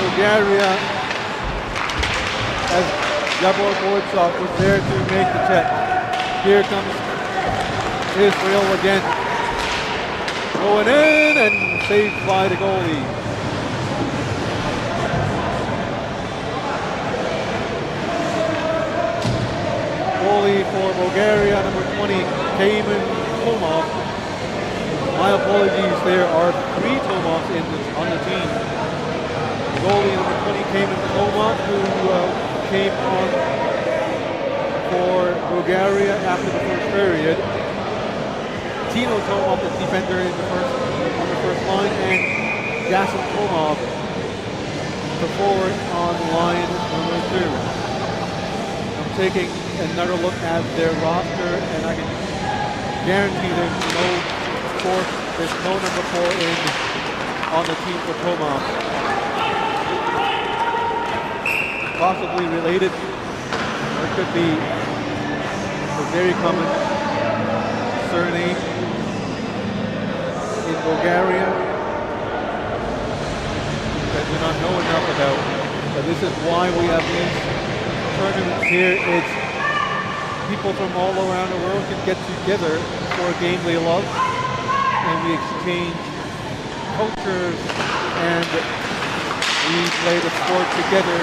Bulgaria, as Gabor Borisov was there to make the check. Here comes Israel again. Going in and saved by the goalie. Goalie for Bulgaria, number 20, Kayman Tomov. My apologies, there are 3 Tomovs on the team. Goalie number 20, Kayman Tomov, who came on for Bulgaria after the first period. Tino Tomov, the defender on the first line, and Jason Tomov, the forward on line number 2. I'm taking another look at their roster, and I can guarantee there's no number 4 on the team for Tomov. Possibly related, or it could be a very common surname in Bulgaria that we do not know enough about. But this is why we have these tournaments here. It's people from all around the world can get together for a game they love, and we exchange cultures, and we play the sport together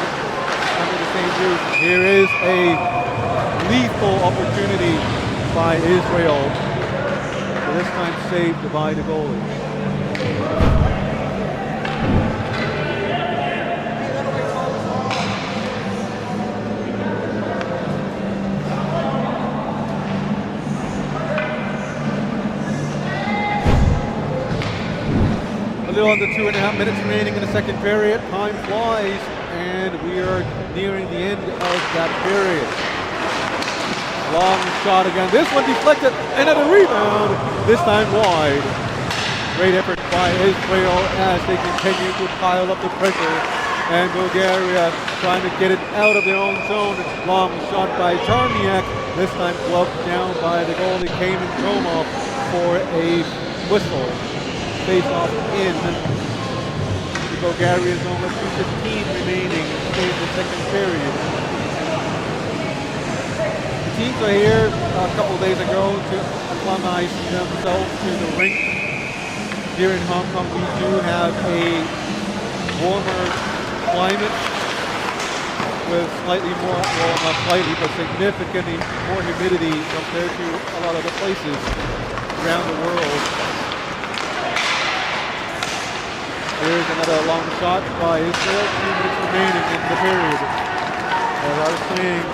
under the same roof. Here is a lethal opportunity by Israel, this time saved by the goalie. A little under 2.5 minutes remaining in the second period. Time flies, and we are nearing the end of that period. Long shot again. This one deflected. Another rebound. This time wide. Great effort by Israel as they continue to pile up the pressure. And Bulgaria trying to get it out of their own zone. Long shot by Charniak. This time gloved down by the goalie Kayman Tomov for a whistle. Face off in the Bulgaria zone with 2:15 remaining in the second period. The teams are here a couple of days ago to acclimatize themselves to the rink. Here in Hong Kong we do have a warmer climate with slightly more, well not slightly, but significantly more humidity compared to a lot of the places around the world. Here's another long shot by Israel, 2 minutes remaining in the period. As I was saying,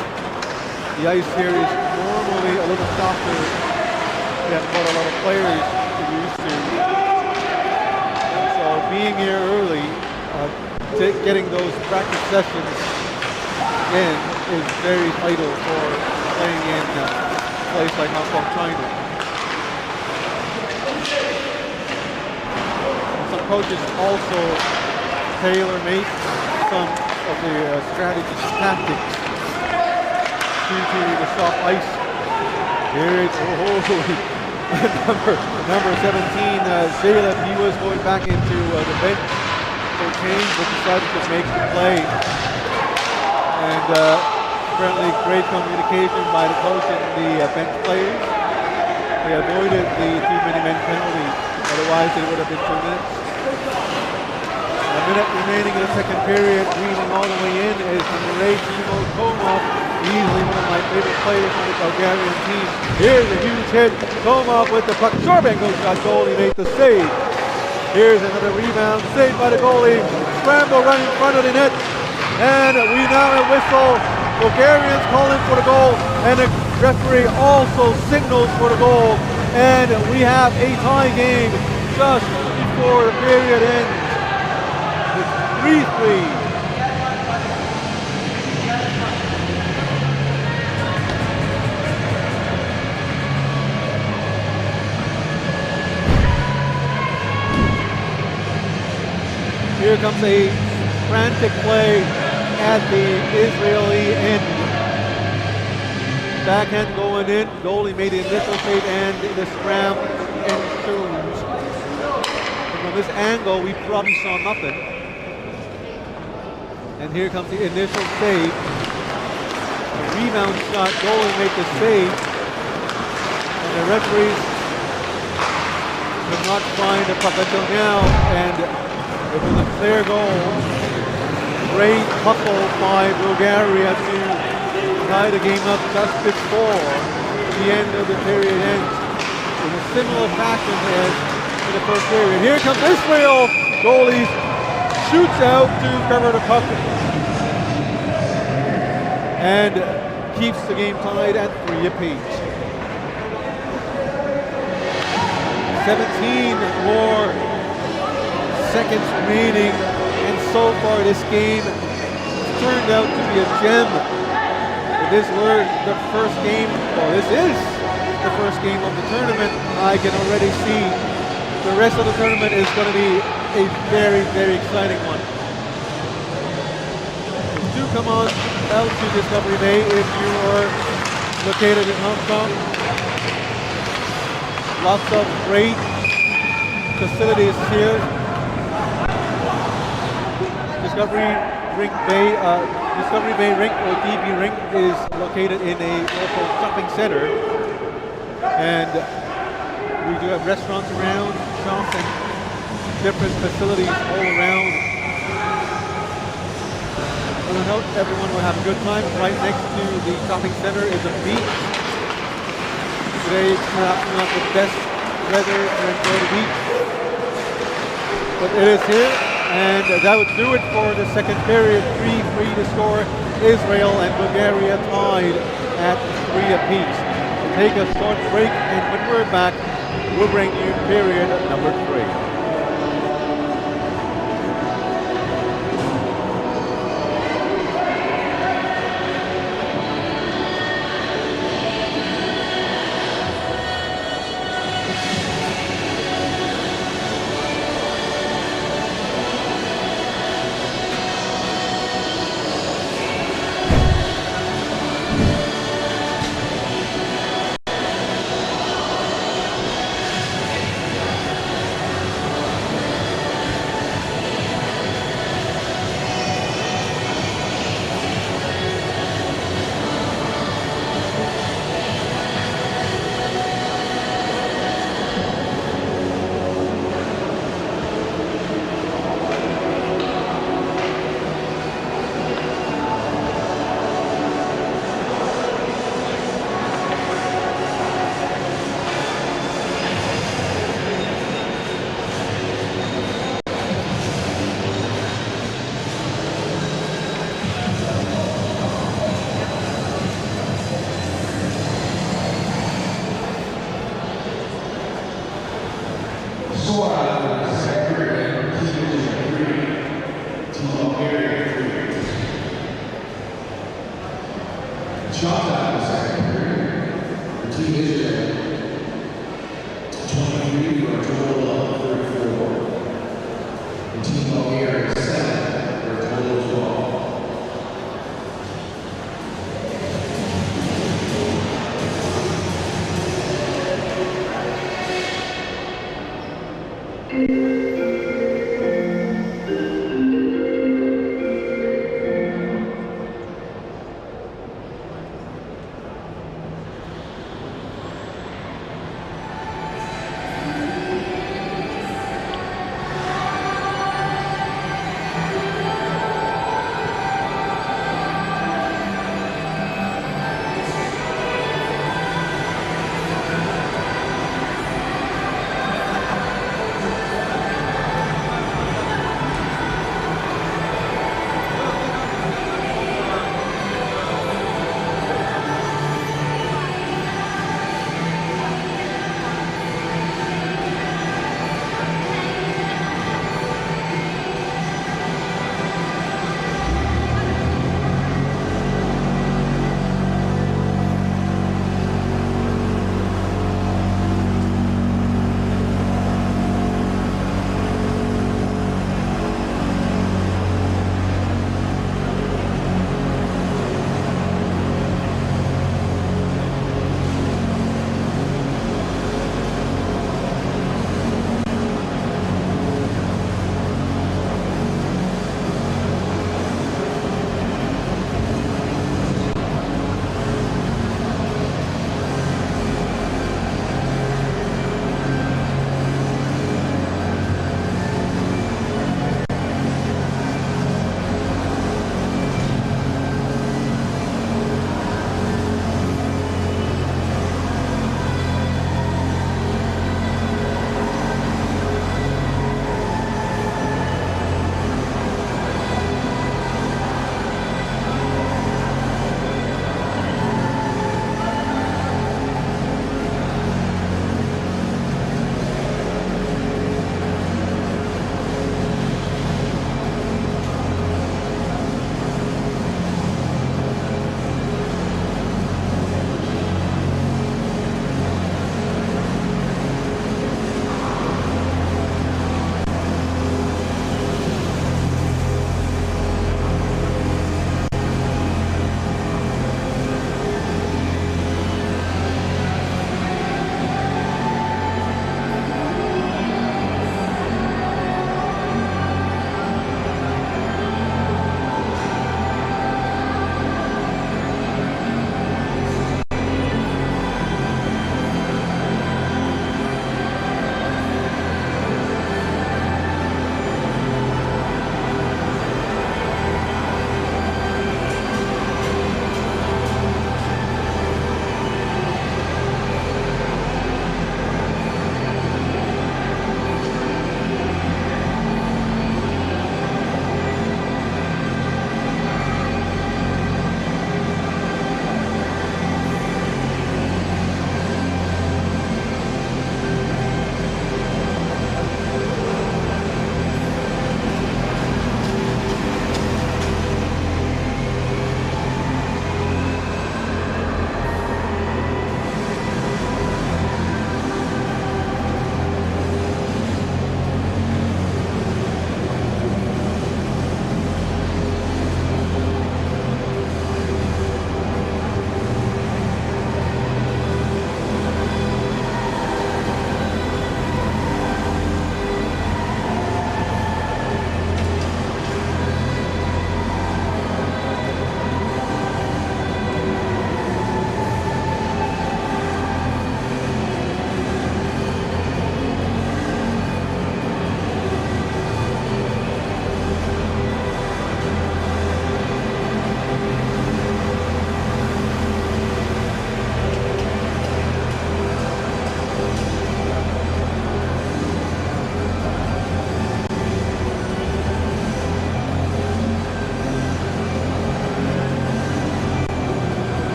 the ice here is normally a little softer than what a lot of players are used to. So being here early, getting those practice sessions in is very vital for playing in a place like Hong Kong, China. Some coaches also tailor-make some of the strategies, tactics due to the soft ice. Here it's number 17, Zaleb. He was going back into the bench for change, but decided to make the play. And apparently great communication by the coach and the bench players. They avoided the 2-minute penalty. Otherwise, it would have been 2 minutes. A minute remaining in the second period. Weaving all the way in is number 8, Timo Tomov. Easily one of my favorite players on the Bulgarian team. Here's a huge hit. Tomov with the puck. Short angle shot. Goalie made the save. Here's another rebound. Saved by the goalie. Scramble right in front of the net. And we now have whistle. Bulgarians calling for the goal. And the referee also signals for the goal. And we have a tie game just before the period ends. It's 3-3. Here comes a frantic play at the Israeli end. Backhand going in. Goalie made the initial save and the scram ensues. From this angle, we probably saw nothing. And here comes the initial save. A rebound shot, goalie make the save. And the referees could not find the puck until now. And it was a clear goal. Great hustle by Bulgaria to tie the game up just before the end of the period ends. In a similar fashion as in the first period. Here comes Israel. Goalie shoots out to cover the puck and keeps the game tied at 3 apiece. 17 more seconds remaining, and so far this game turned out to be a gem. If this were the first game, well, this is the first game of the tournament, I can already see the rest of the tournament is going to be a very, very exciting one. Do come on out to Discovery Bay if you are located in Hong Kong. Lots of great facilities here. Discovery Bay Rink, or DB Rink, is located in a local shopping center. And we do have restaurants around, shops, and different facilities all around. On a note, everyone will have a good time. Right next to the shopping center is a beach. Today, perhaps not the best weather to enjoy the beach, but it is here, and that would do it for the second period. 3-3 to score. Israel and Bulgaria tied at 3 apiece. We'll take a short break, and when we're back, we'll bring you period number 3.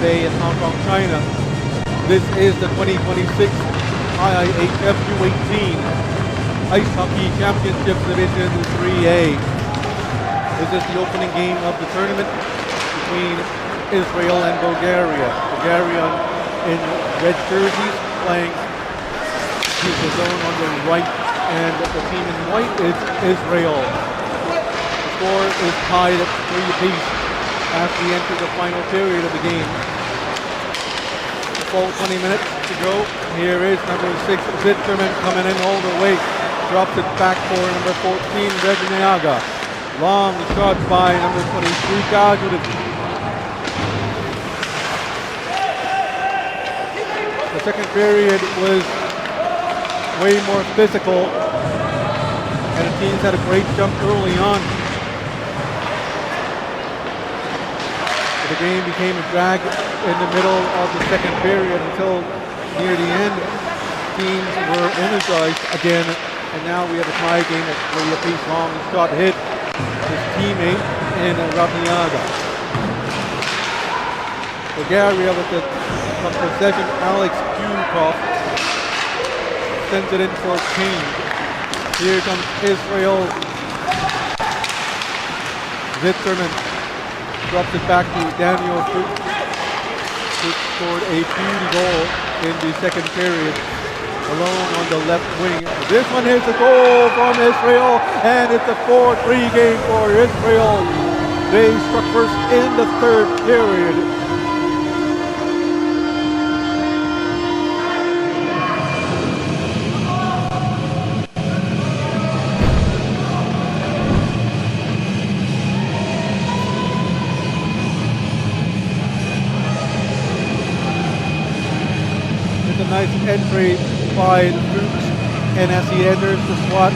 today in Hong Kong, China. This is the 2026 IIHF U18 Ice Hockey Championships Division 3A. This is the opening game of the tournament between Israel and Bulgaria. Bulgaria in red jerseys playing the zone on the right, and the team in white is Israel. The score is tied at 3 apiece as we enter the final period of the game. Full 20 minutes to go. Here is number 6, Zitterman, coming in all the way. Drops it back for number 14, Redniaga. Long shot by number 23, Gajudic. The second period was way more physical, and the teams had a great jump early on. The game became a drag in the middle of the second period until near the end. Teams were energized again, and now we have a tie game at 3 apiece. Long shot hit his teammate in Rabniaga. Bulgaria with the possession. Alex Dukov sends it in for change. Here comes Israel. Zitterman drops it back to Daniel Fuchs, who scored a beauty goal in the second period, alone on the left wing. This one hits a goal from Israel, and it's a 4-3 game for Israel. They struck first in the third period. Nice entry by Fuchs, and as he enters the slot,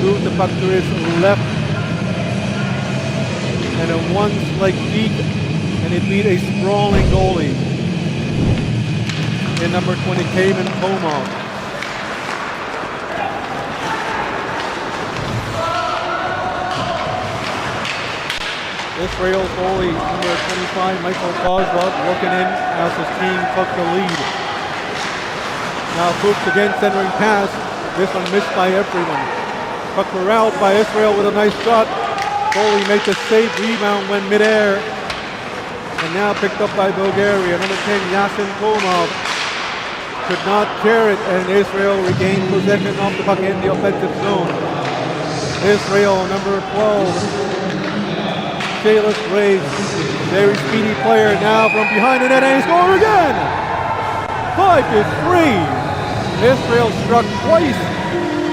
moves the puck to his left, and a one-leg peak, and it beat a sprawling goalie in number 20, Kevin Komov. Israel's goalie, number 25, Michael Kozlov, looking in as his team took the lead. Now Fuchs again centering pass. This one missed by everyone. Puck corralled by Israel with a nice shot. Goalie makes a safe rebound when midair. And now picked up by Bulgaria. Number 10, Yasin Komov could not carry it, and Israel regained possession of the puck in the offensive zone. Israel, number 12, Kailis Graves, very speedy player now from behind the net, and he scores again! 5-3. Israel struck twice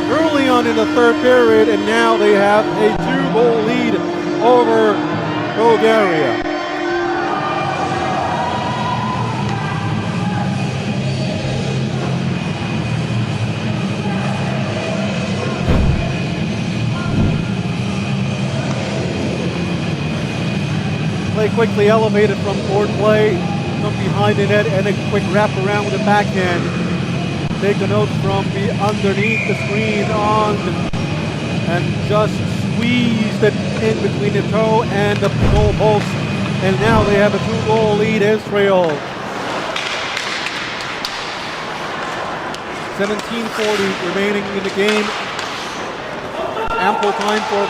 early on in the third period, and now they have a 2-goal lead over Bulgaria. Play quickly elevated from board play, from behind the net, and a quick wrap around with a backhand. Take a note from underneath the screen on, and just squeezed it in between the toe and the goal post. And now they have a 2-goal lead, Israel. 17:40 remaining in the game. Ample time for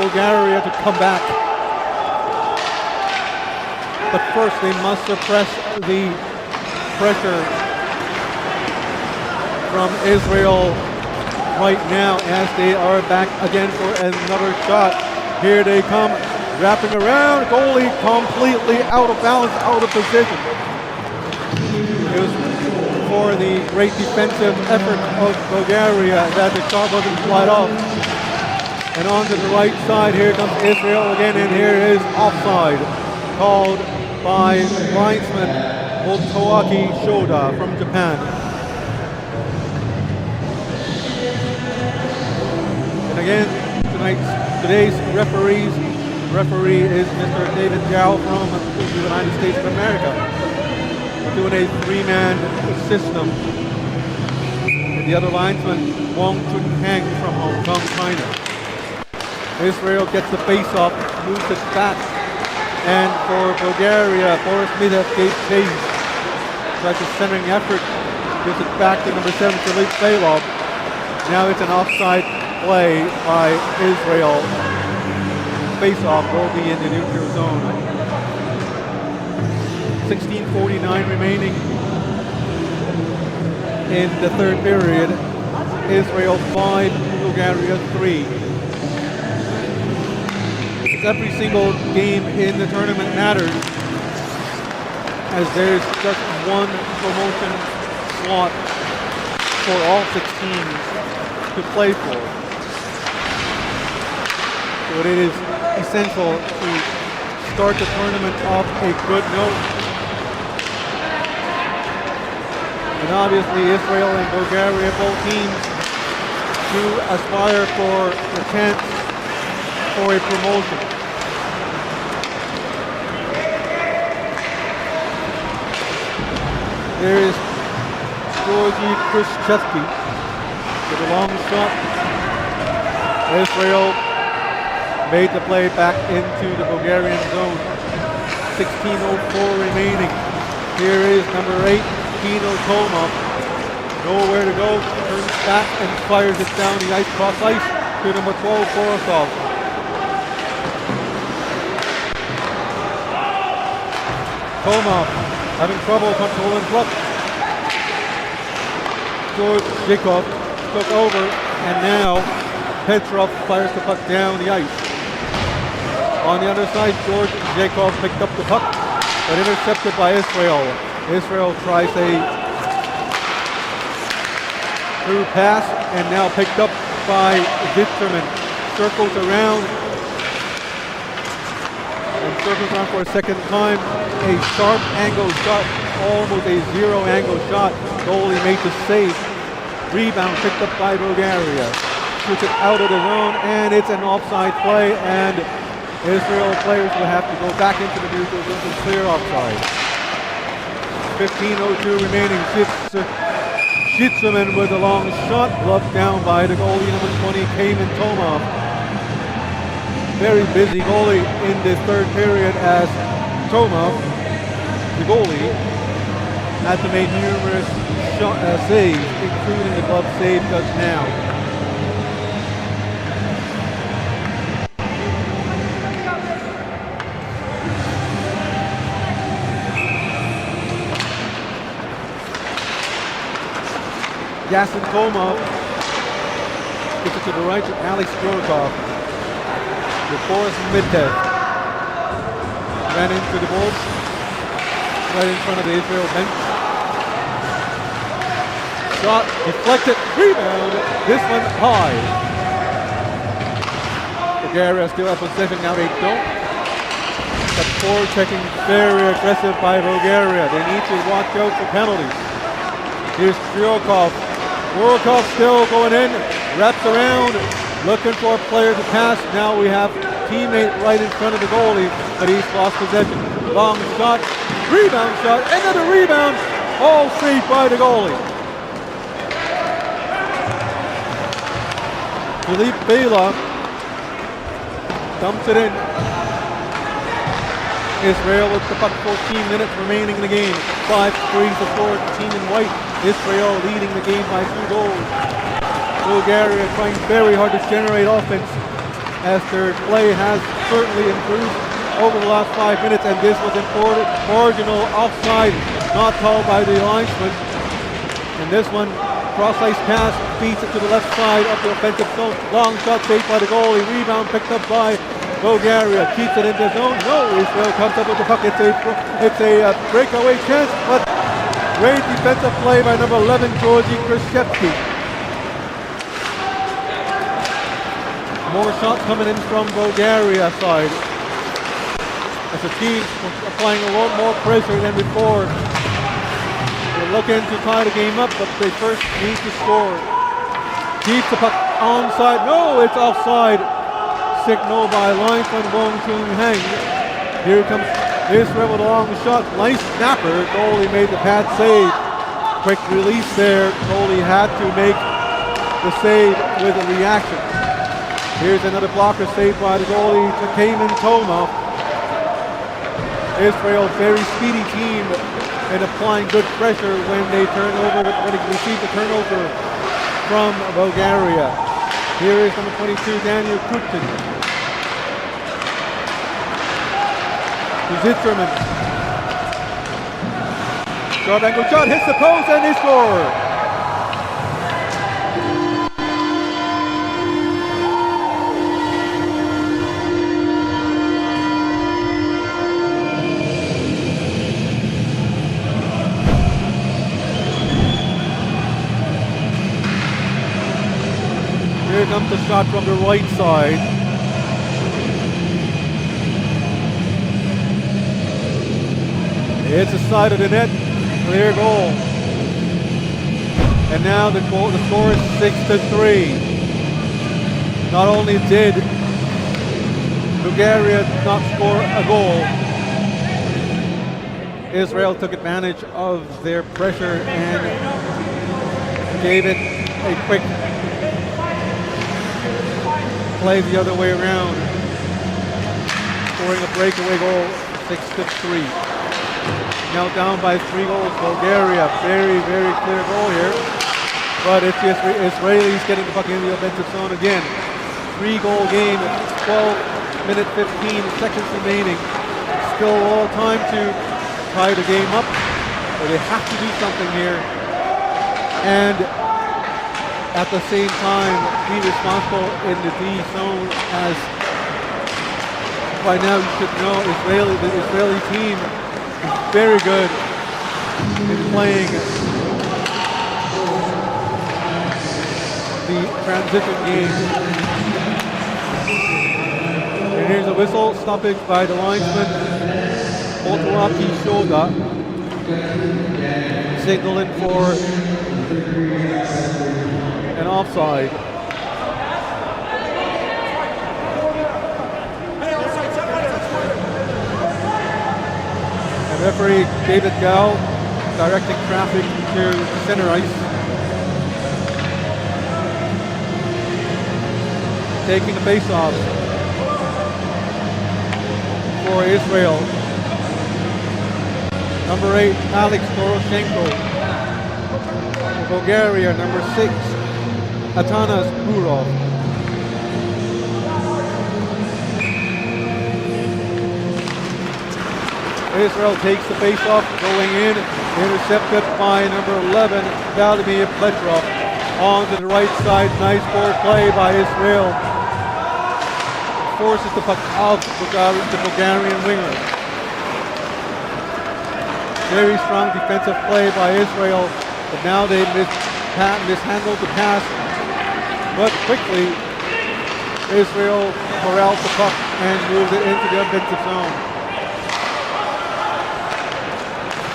Bulgaria to come back. But first they must suppress the pressure from Israel right now as they are back again for another shot. Here they come, wrapping around. Goalie completely out of balance, out of position. It was for the great defensive effort of Bulgaria that the shot wasn't flat off. And onto the right side, here comes Israel again, and here is offside, called by linesman Motoaki Shoda from Japan. And again, today's referee is Mr. David Zhao from the United States of America, doing a 3-man system. And the other linesman, Wong Chun Hang from Hong Kong, China. Israel gets the face-off, moves it back And for Bulgaria, Boris Mitev gave chase. Like a centering effort, gives it back to number 7, Philippe Belov. Now it's an offside play by Israel. Face-off will be in the neutral zone. 16:49 remaining in the third period. Israel 5, Bulgaria 3. Every single game in the tournament matters, as there's just one promotion slot for all 6 teams to play for. So it is essential to start the tournament off a good note. And obviously Israel and Bulgaria, both teams, do aspire for the chance for a promotion. There is Georgy Khrushchevsky with a long shot. Israel made the play back into the Bulgarian zone. 16:04 remaining. Here is number 8, Kino Tomov. Nowhere to go, turns back and fires it down the ice, cross ice, to number 12, Borisov. Tomov having trouble controlling puck. George Zhikov took over, and now Petrov fires the puck down the ice. On the other side, George Zhikov picked up the puck, but intercepted by Israel. Israel tries a through pass, and now picked up by Zitterman. Circles around, and circles around for a second time. A sharp angle shot, almost a zero angle shot. Goalie made the save. Rebound picked up by Bulgaria. Shoots it out of the zone, and it's an offside play, and Israel players will have to go back into the neutral zone to clear offside. 15:02 remaining. Schitzeman with a long shot, gloved down by the goalie, number 20, Kayman Tomov. Very busy goalie in this third period, as Tomov, the goalie, had to make numerous saves, including the glove save just now. Yasin Tomov gets it to the right to Alex Gorokov. With Boris Mitev ran into the boards, right in front of the Israel bench. Shot deflected, rebound. This one high. Bulgaria still have possession, now they don't. But forechecking very aggressive by Bulgaria. They need to watch out for penalties. Here's Gorokov. Gorokov still going in, wraps around, looking for a player to pass. Now we have teammate right in front of the goalie, but he's lost possession. Long shot, rebound shot, another rebound, all saved by the goalie. Philippe Belov dumps it in. Israel with the puck, 14 minutes remaining in the game. 5-3 support, team in white. Israel leading the game by 2 goals. Bulgaria trying very hard to generate offense, as their play has certainly improved over the last 5 minutes, and this was important. Marginal offside, not called by the linesman. And this one, cross-ice pass, feeds it to the left side of the offensive zone. Long shot saved by the goalie. Rebound picked up by Bulgaria. Keeps it in the zone. No, Israel comes up with the puck. It's a breakaway chance, but great defensive play by number 11, Georgy Khrushchevsky. More shots coming in from Bulgaria side, as the team applying a lot more pressure than before. They're looking to tie the game up, but they first need to score. Keeps the puck onside. No, it's offside. Signal by linesman Wong Chung Hang. Here comes Israel with a long shot. Nice snapper. Goalie made the pad save. Quick release there. Goalie had to make the save with a reaction. Here's another blocker saved by the goalie to Kayman Tomov. Israel, very speedy team in applying good pressure when they receive the turnover from Bulgaria. Here is number 22, Daniel Kutin. To Zitterman. Short angle shot, hits the post, and they score. Here comes the shot from the right side. It's the side of the net, clear goal. And now the score is 6-3. Not only did Bulgaria not score a goal, Israel took advantage of their pressure and gave it a quick play the other way around, scoring a breakaway goal, 6-3. Now down by 3 goals, Bulgaria. Very, very clear goal here. But it's the Israelis getting the puck in the offensive zone again. 3-goal game, 12 minutes 15 seconds remaining. Still all time to tie the game up, but they have to do something here. And at the same time, be responsible in the D zone, as by now you should know the Israeli team is very good in playing the transition game. And here's a whistle, stoppage by the linesman, Otoraki Shoda, signaling for an offside. And referee David Gao directing traffic to center ice. Taking the face-off for Israel. Number 8, Alex Doroshenko. For Bulgaria, number 6, Atanas Burov. Israel takes the face-off, going in, intercepted by number 11, Vladimir Petrov. On to the right side, nice forward play by Israel. Forces the puck off the Bulgarian winger. Very strong defensive play by Israel, but now they mishandled the pass. But quickly, Israel corralled the puck and moved it into the offensive zone.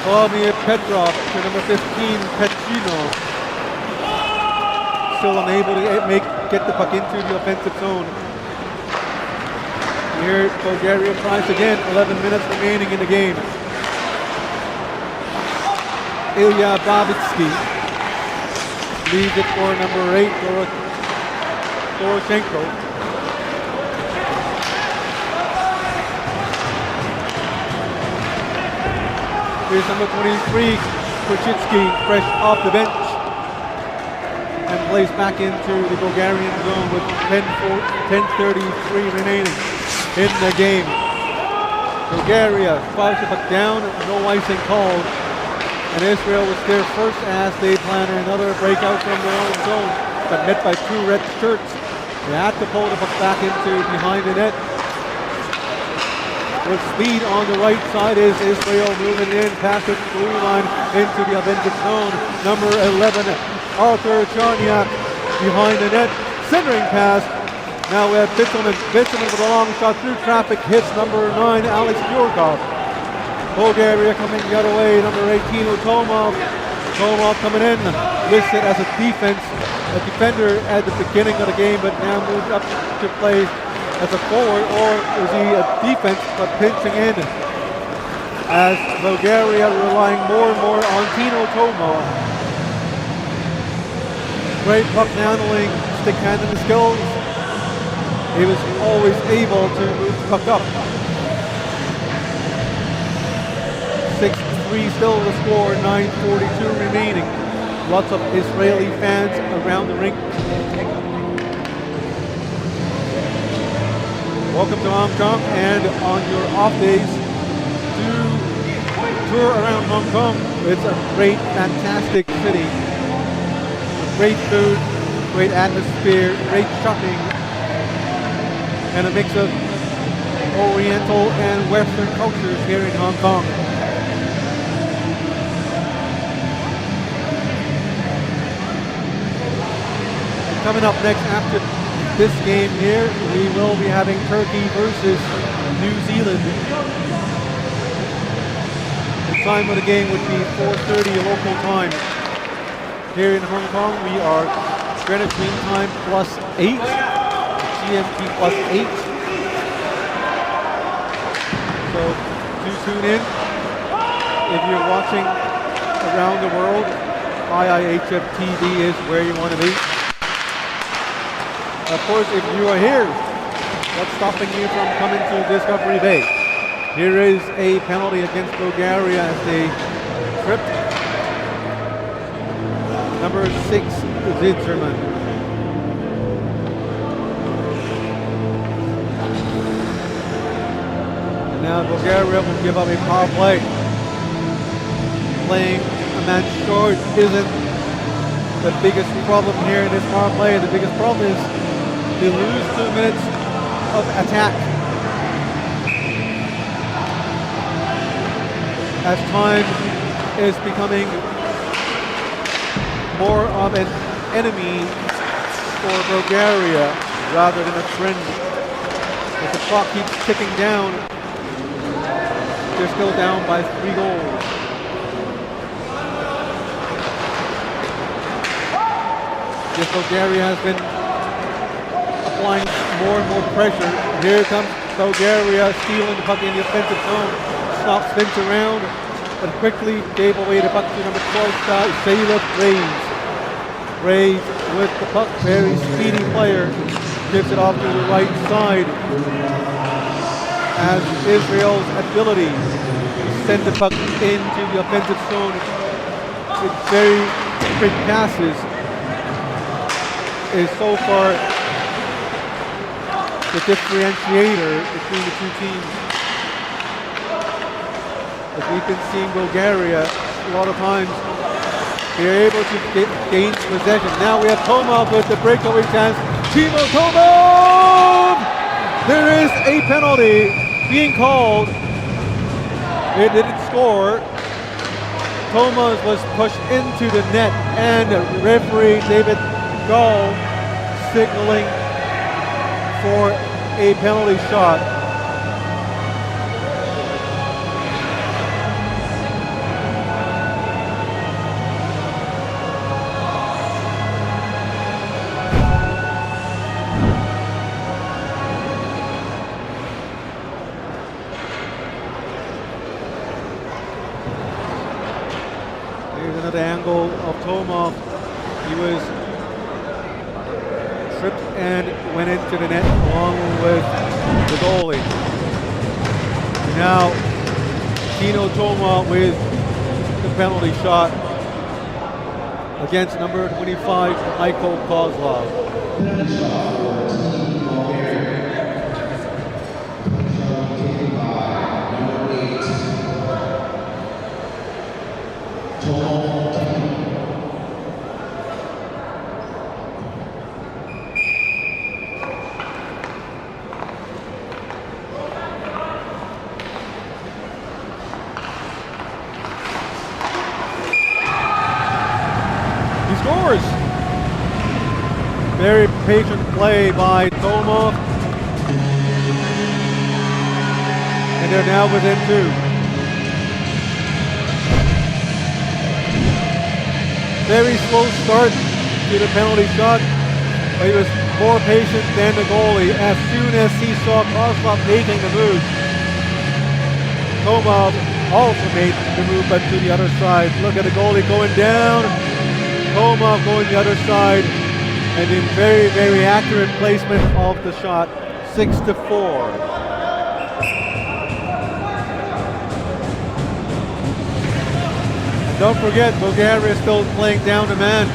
Vladimir Petrov to number 15, Pechino. Still unable to get the puck into the offensive zone. Here, Bulgaria tries again, 11 minutes remaining in the game. Ilya Babitsky leads it for number 8, Doroshenko. Here's number 23, Kuchitsky, fresh off the bench, and plays back into the Bulgarian zone with 10:33 remaining in the game. Bulgaria fouls the puck down, no icing called, and Israel was there first as they planned another breakout from their own zone, but met by 2 red shirts. They had to pull the puck back into behind the net. With speed on the right side is Israel moving in past the blue line into the offensive zone. Number 11, Arthur Charniak behind the net, centering pass. Now we have Bittelman with a long shot through traffic, hits number 9, Alex Yurkov. Bulgaria coming the other way, number 18, Utomov. Utomov coming in, listed as a defender at the beginning of the game, but now moved up to play as a forward, or is he a defense, but pinching in as Bulgaria relying more and more on Tino Tomov. Great puck handling, stick handling skills. He was always able to move the puck up. 3 still the score, 9:42 remaining. Lots of Israeli fans around the rink. Welcome to Hong Kong, and on your off days, do tour around Hong Kong. It's a great, fantastic city. Great food, great atmosphere, great shopping, and a mix of Oriental and Western cultures here in Hong Kong. And coming up next after this game here, we will be having Turkey versus New Zealand. The time of the game would be 4:30 local time. Here in Hong Kong, we are Greenwich Mean Time +8, GMT +8. So do tune in. If you're watching around the world, IIHF TV is where you want to be. Of course, if you are here, what's stopping you from coming to Discovery Bay? Here is a penalty against Bulgaria as they tripped. Number 6, Zitzerman. And now Bulgaria will give up a power play. Playing a man short isn't the biggest problem here in this power play. The biggest problem is they lose 2 minutes of attack. As time is becoming more of an enemy for Bulgaria rather than a friend. As the clock keeps ticking down, they're still down by 3 goals. Yes, Bulgaria has been applying more and more pressure. Here comes Bulgaria stealing the puck in the offensive zone. Stops, spins around, but quickly gave away the puck to number 12, Salif Reis. Reis with the puck, very speedy player, gives it off to the right side. As Israel's ability to send the puck into the offensive zone with very quick passes is so far the differentiator between the two teams. As we've been seeing Bulgaria a lot of times, they're able to gain possession. Now we have Tomov with the breakaway chance. Timo Tomov! There is a penalty being called. It didn't score. Tomov was pushed into the net, and referee David Gall signaling for a penalty shot. Here's another angle of Tomov. He was tripped and went into the net along with the goalie. And now Tino Tomov with the penalty shot against number 25, Michael Kozlov. Very patient play by Tomov. And they're now within 2. Very slow start to the penalty shot, but he was more patient than the goalie. As soon as he saw Kozlov making the move, Tomov also made the move, but to the other side. Look at the goalie going down. Tomov going the other side. And in very, very accurate placement of the shot, 6-4. Don't forget, Bulgaria is still playing down to man.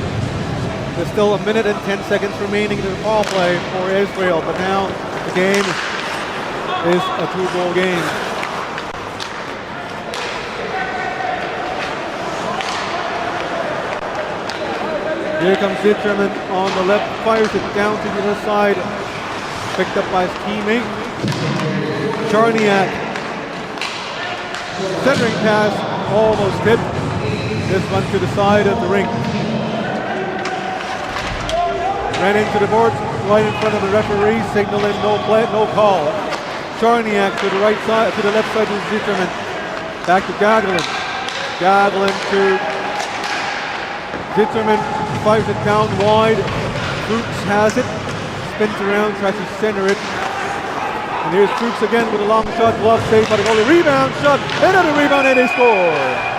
There's still 1 minute and 10 seconds remaining in the ball play for Israel, but now the game is a 2-goal game. Here comes Zitterman on the left, fires it down to the other side, picked up by his teammate. Charniak, centering pass, almost hit. This one to the side of the rink. Ran into the boards, right in front of the referee, signaling no play, no call. Charniak to the right side, to the left side of Zitterman. Back to Gagelin. Gagelin to Zitterman, fires it down wide. Fuchs has it, spins around, tries to center it. And here's Fuchs again with a long shot, glove saved by the goalie. Rebound shot, another rebound, and they score.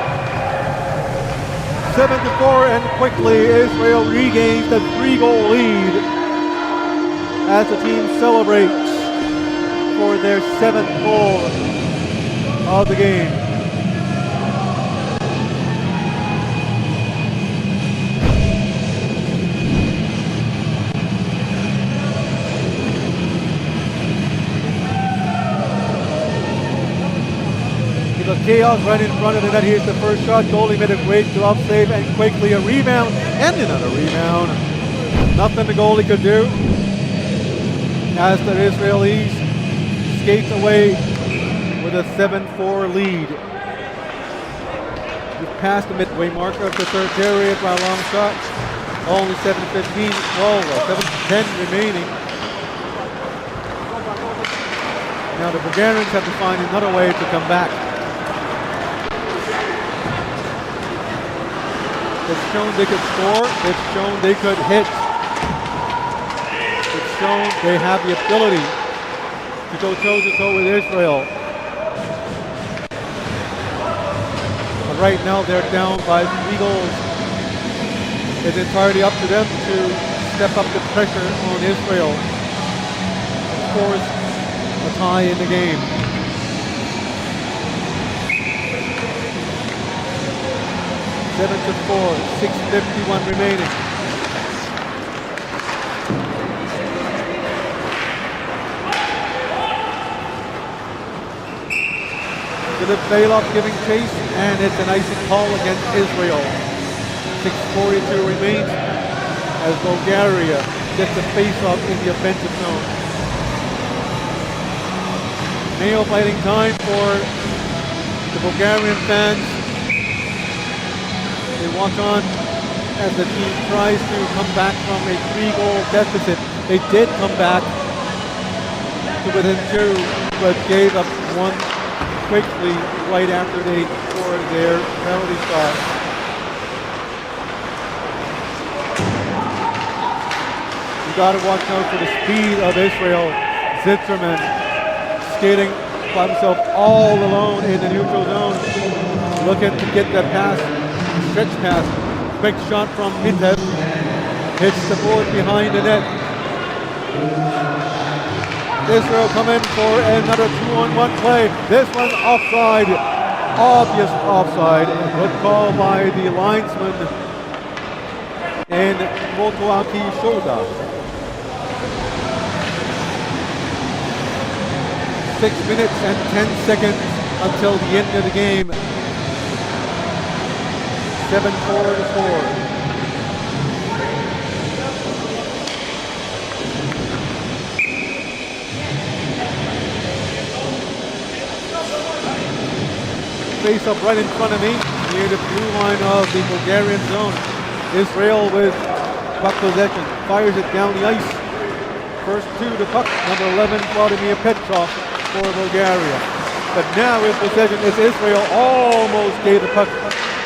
7-4, and quickly Israel regains the 3-goal lead as the team celebrates for their 7th goal of the game. The chaos right in front of the net. Here's the first shot. Goalie made a great glove save, and quickly a rebound and another rebound. Nothing the goalie could do as the Israelis skates away with a 7-4 lead. We've passed the midway marker of the third period by a long shot. Only 7:10 remaining. Now the Bulgarians have to find another way to come back. It's shown they could score. It's shown they could hit. It's shown they have the ability to go toe-to-toe with Israel. But right now they're down by 3 goals. It's entirely up to them to step up the pressure on Israel and force a tie in the game. 7-4, 6:51 remaining. Philip Bailoff giving chase, and it's an icing call against Israel. 6:42 remains as Bulgaria gets a face-off in the offensive zone. Nail-biting time for the Bulgarian fans. They watch on as the team tries to come back from a 3-goal deficit. They did come back to within 2, but gave up 1 quickly right after they scored their penalty shot. You got to watch out for the speed of Israel. Zitterman skating by himself all alone in the neutral zone, looking to get that pass. Stretch pass, quick shot from Hitev, hits the board behind the net. Israel come in for another 2-on-1 play. This one offside, obvious offside. Good call by the linesman and Motoaki Shoda. 6 minutes and 10 seconds until the end of the game. 7-4. Face up right in front of me, near the blue line of the Bulgarian zone. Israel with puck possession, fires it down the ice. First to the puck, number 11, Vladimir Petrov for Bulgaria. But now with possession, it's Israel almost gave the puck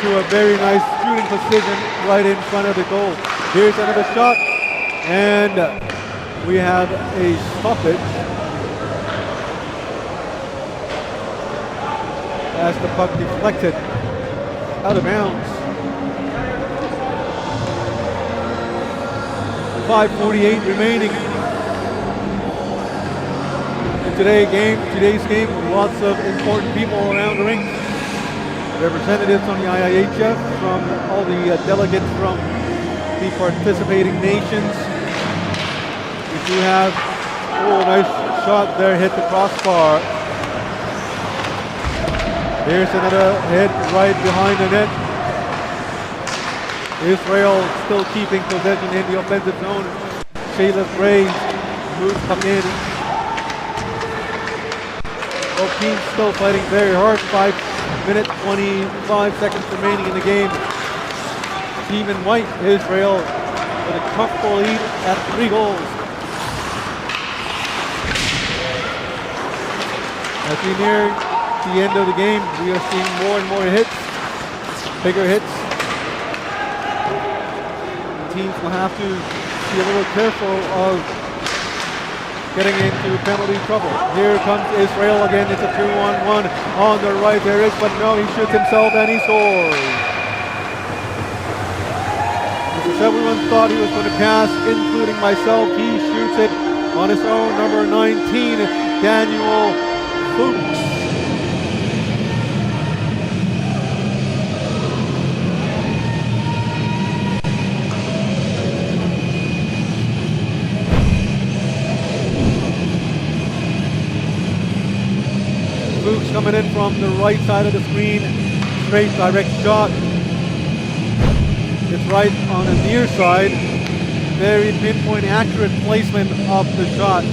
to a very nice shooting position right in front of the goal. Here's another shot, and we have a stoppage as the puck deflected out of bounds. 5:48 remaining in today's game. Lots of important people around the rink. representatives from the IIHF, from all the delegates from the participating nations. We do have, oh, nice shot there, hit the crossbar. Here's another hit right behind the net. Israel still keeping possession in the offensive zone. Shayla Gray's moves come in. Both teams still fighting very hard. 5 minutes, 25 seconds remaining in the game. Team in white, Israel, with a comfortable lead at 3 goals. As we near the end of the game, we are seeing more and more hits, bigger hits. Teams will have to be a little careful of getting into penalty trouble. Here comes Israel again. It's a 2-on-1 on the right. There is, but no, he shoots himself and he scores. As everyone thought he was going to pass, including myself, he shoots it on his own. Number 19, Daniel Fuchs. Fuchs coming in from the right side of the screen, straight direct shot. It's right on the near side. Very pinpoint, accurate placement of the shot.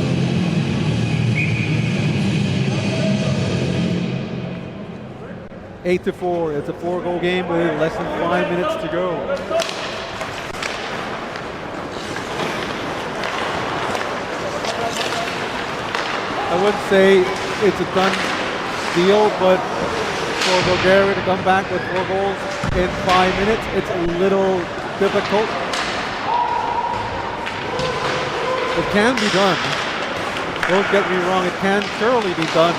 Eight to 4. It's a 4-goal game with less than 5 minutes to go. I wouldn't say it's a done deal, but for Bulgaria to come back with 4 goals in 5 minutes, it's a little difficult. It can be done. Don't get me wrong, it can surely be done.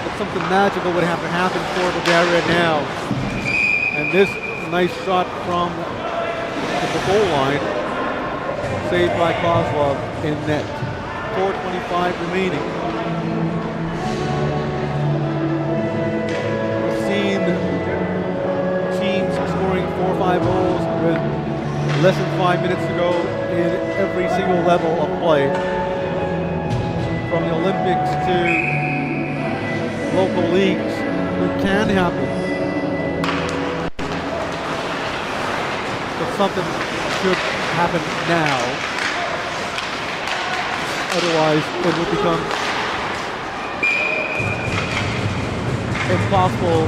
But something magical would have to happen for Bulgaria now. And this nice shot from the goal line, saved by Kozlov in net. 4:25 remaining. Teams scoring 4 or 5 goals with less than 5 minutes to go in every single level of play. From the Olympics to local leagues, it can happen. But something should happen now. Otherwise, it would become impossible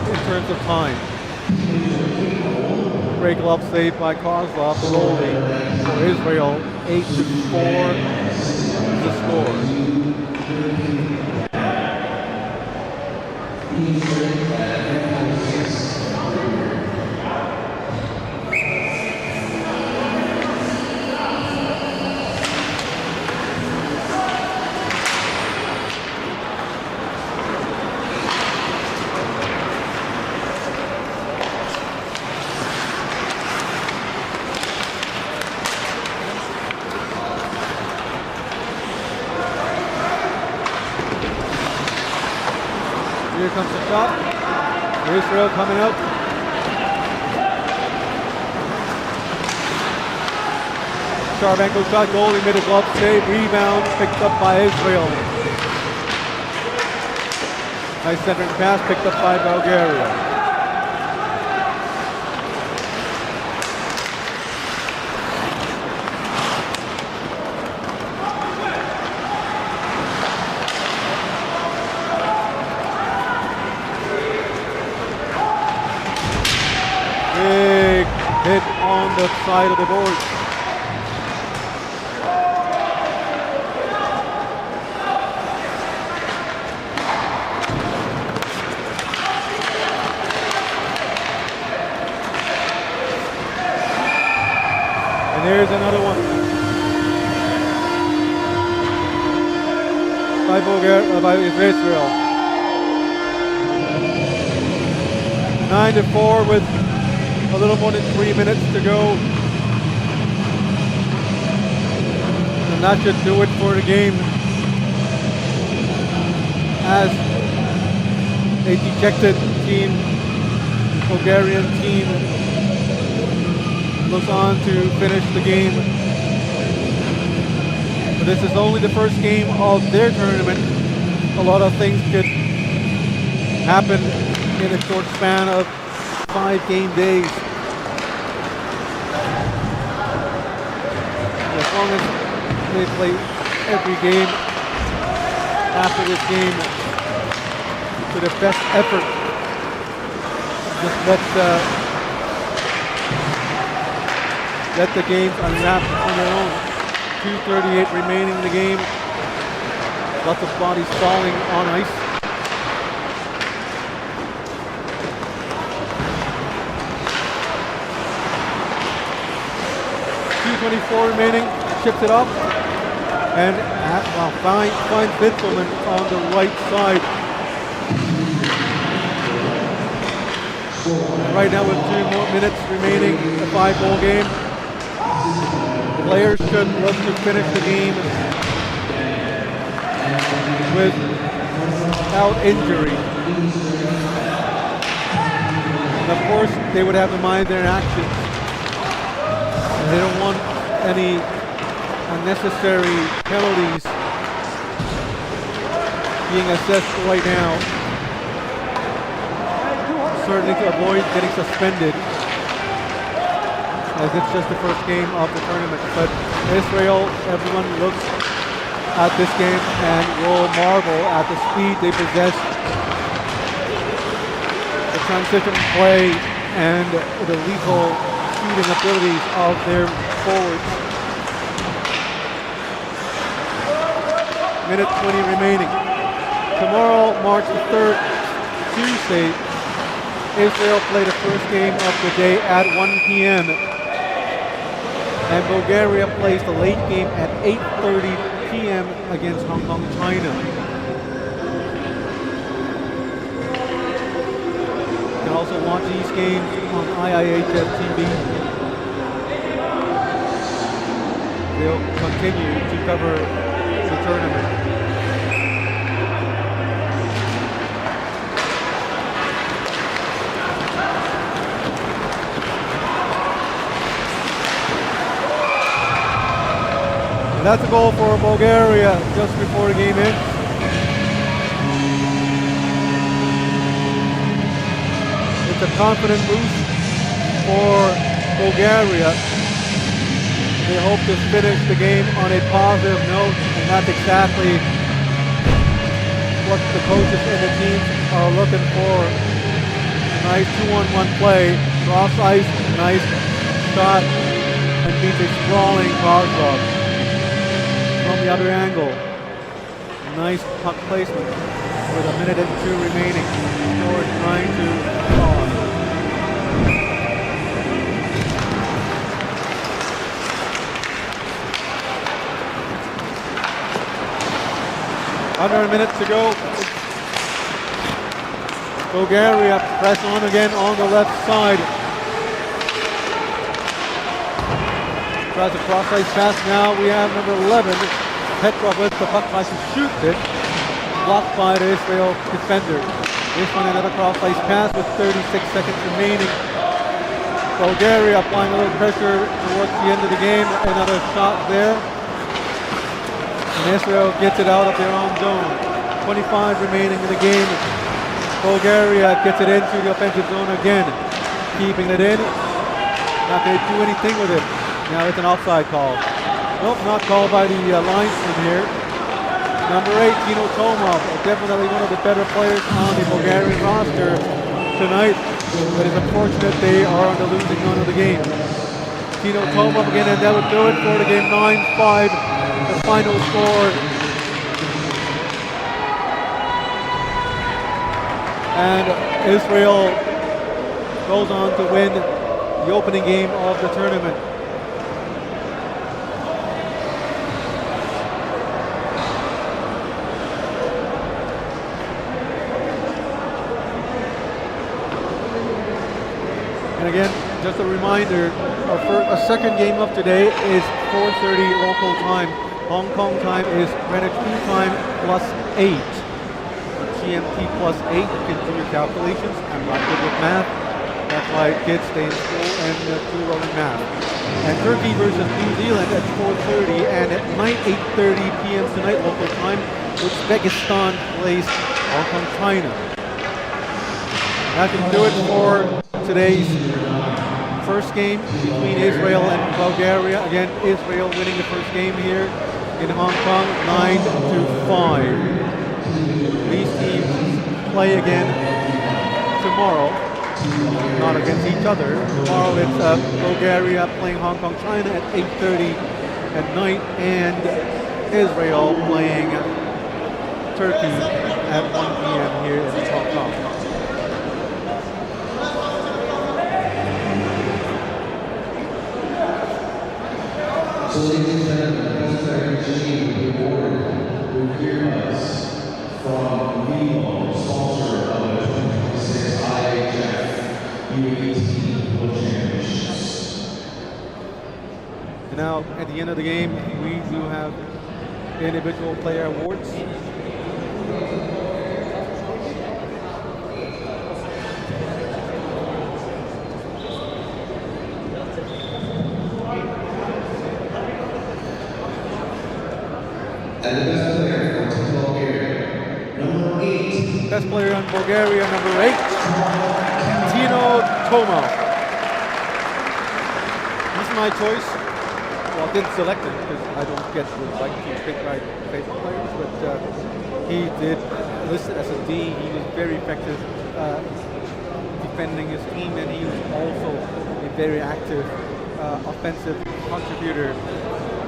in terms of time. Great glove save by Kozlov, the goalie for Israel. 8-4 the score. Here comes the shot. Israel coming up. Sharbenko shot, goalie made a glove save, rebound picked up by Israel. Nice centering pass picked up by Bulgaria. Big hit on the side of the board. And there's another one. By Bulgaria, by Israel. 9-4 with a little more than 3 minutes to go. And that should do it for the game. As A dejected team, Bulgarian team, looks on to finish the game. But this is only the first game of their tournament. A lot of things could happen in a short span of 5 game days. As long as they play every game after this game to the best effort, just let the games unwrap on their own. 2:38 remaining in the game. Lots of bodies falling on ice. .24 remaining, chips it up, and finds Vinselman on the right side. Right now with 2 more minutes remaining, a 5-goal game. Players should look to finish the game without injury. And of course, they would have to mind their actions. They don't want any unnecessary penalties being assessed right now. Certainly to avoid getting suspended, as it's just the first game of the tournament. But Israel, everyone looks at this game and will marvel at the speed they possess, the transition play, and the lethal shooting abilities of their forwards. Minute 20 remaining. Tomorrow, March the 3rd, Tuesday, Israel play the first game of the day at 1 p.m. and Bulgaria plays the late game at 8:30 p.m. against Hong Kong, China. You can also watch these games on IIHF TV. They'll continue to cover the tournament. That's a goal for Bulgaria just before the game ends. It's a confident boost for Bulgaria. They hope to finish the game on a positive note, and that's exactly what the coaches and the teams are looking for. A nice 2-on-1 play, cross ice, nice shot, and beats a sprawling Kozlov. From the other angle, nice puck placement with 1 minute and 2 remaining. Scored 9-5. Under a minute to go. Bulgaria press on again on the left side. Tries a cross-ice pass now. We have number 11, Petrov with the puck, tries to shoot it. Blocked by the Israel defender. This one another cross-ice pass with 36 seconds remaining. Bulgaria applying a little pressure towards the end of the game. Another shot there. And Israel gets it out of their own zone. 25 remaining in the game. Bulgaria gets it into the offensive zone again. Keeping it in. Not going to do anything with it. Now it's an offside call. Nope, not called by the linesman here. Number 8, Tino Tomov, definitely one of the better players on the Bulgarian roster tonight. But it's unfortunate they are on the losing end of the game. Tino Tomov again, and that would do it for the game. 9-5, the final score. And Israel goes on to win the opening game of the tournament. And again, just a reminder, our second game of today is 4:30 local time. Hong Kong time is Greenwich Mean Time +8. So GMT plus 8. You can do your calculations. I'm not good with math. That's why kids stay in school and do well in math. And Turkey versus New Zealand at 4:30, and at night, 8:30 p.m. tonight, local time, Uzbekistan plays Hong Kong, China. That can do it for today's first game between Israel and Bulgaria. Again, Israel winning the first game here in Hong Kong, 9-5. These teams play again tomorrow, not against each other. Tomorrow it's Bulgaria playing Hong Kong, China at 8:30 at night, and Israel playing Turkey at 1 p.m. here in Hong Kong. So ladies and gentlemen, this is award will hear us from Rink, sponsor of the 2026 IIHF U18 World Championships. And now, at the end of the game, we do have individual player awards. And the best player for Bulgaria, number 8. Best player in Bulgaria, number 8, Tino Tomov. He's my choice. Well, I didn't select him because I don't get the right to pick my favorite players, but he did list as a D. He was very effective defending his team, and he was also a very active offensive contributor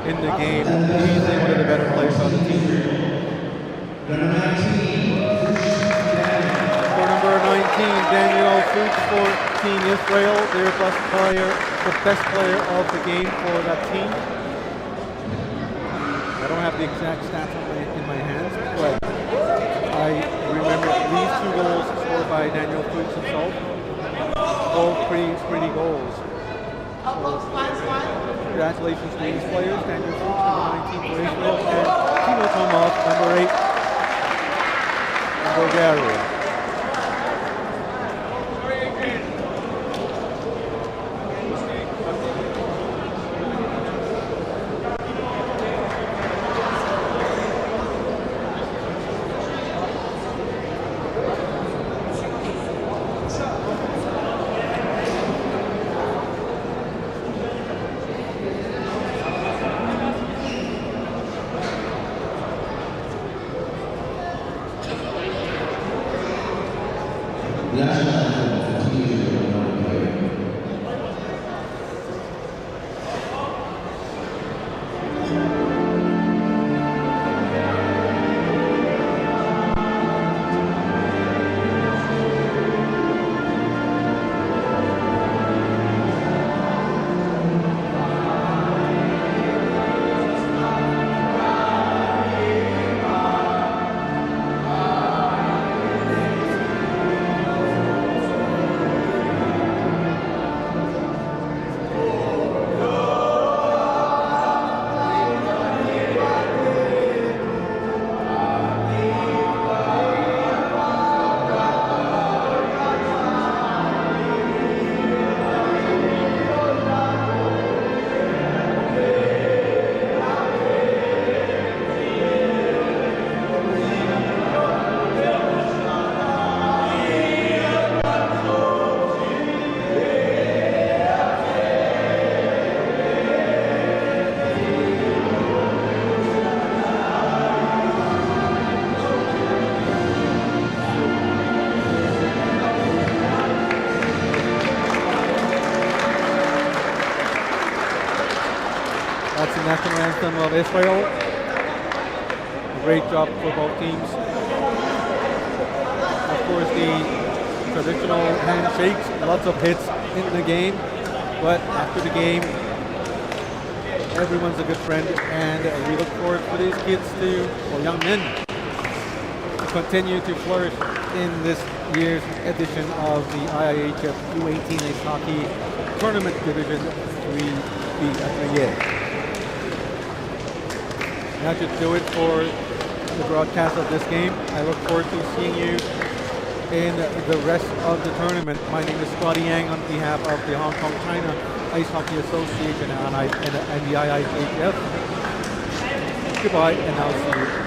in the game. Easily one of the better players on the team. Number 19. For number 19, Daniel Fuchs for Team Israel, their best player, the best player of the game for that team. I don't have the exact stats in my hands, but I remember these 2 goals scored by Daniel Fuchs himself. Both pretty goals. So, congratulations to these players, Daniel Fuchs, number 19 for Israel, and Timo Tomov, number 8 for Bulgaria. That's the national anthem of Israel. A great job for both teams. Of course, the traditional handshakes, lots of hits in the game, but after the game, everyone's a good friend, and we look forward for these kids to, or young men, to continue to flourish in this year's edition of the IIHF U18 Ice Hockey Tournament Division 3B IIIA. That should do it for the broadcast of this game. I look forward to seeing you in the rest of the tournament. My name is Scotty Yang on behalf of the Hong Kong China Ice Hockey Association and the IIHF. Goodbye, and I'll see you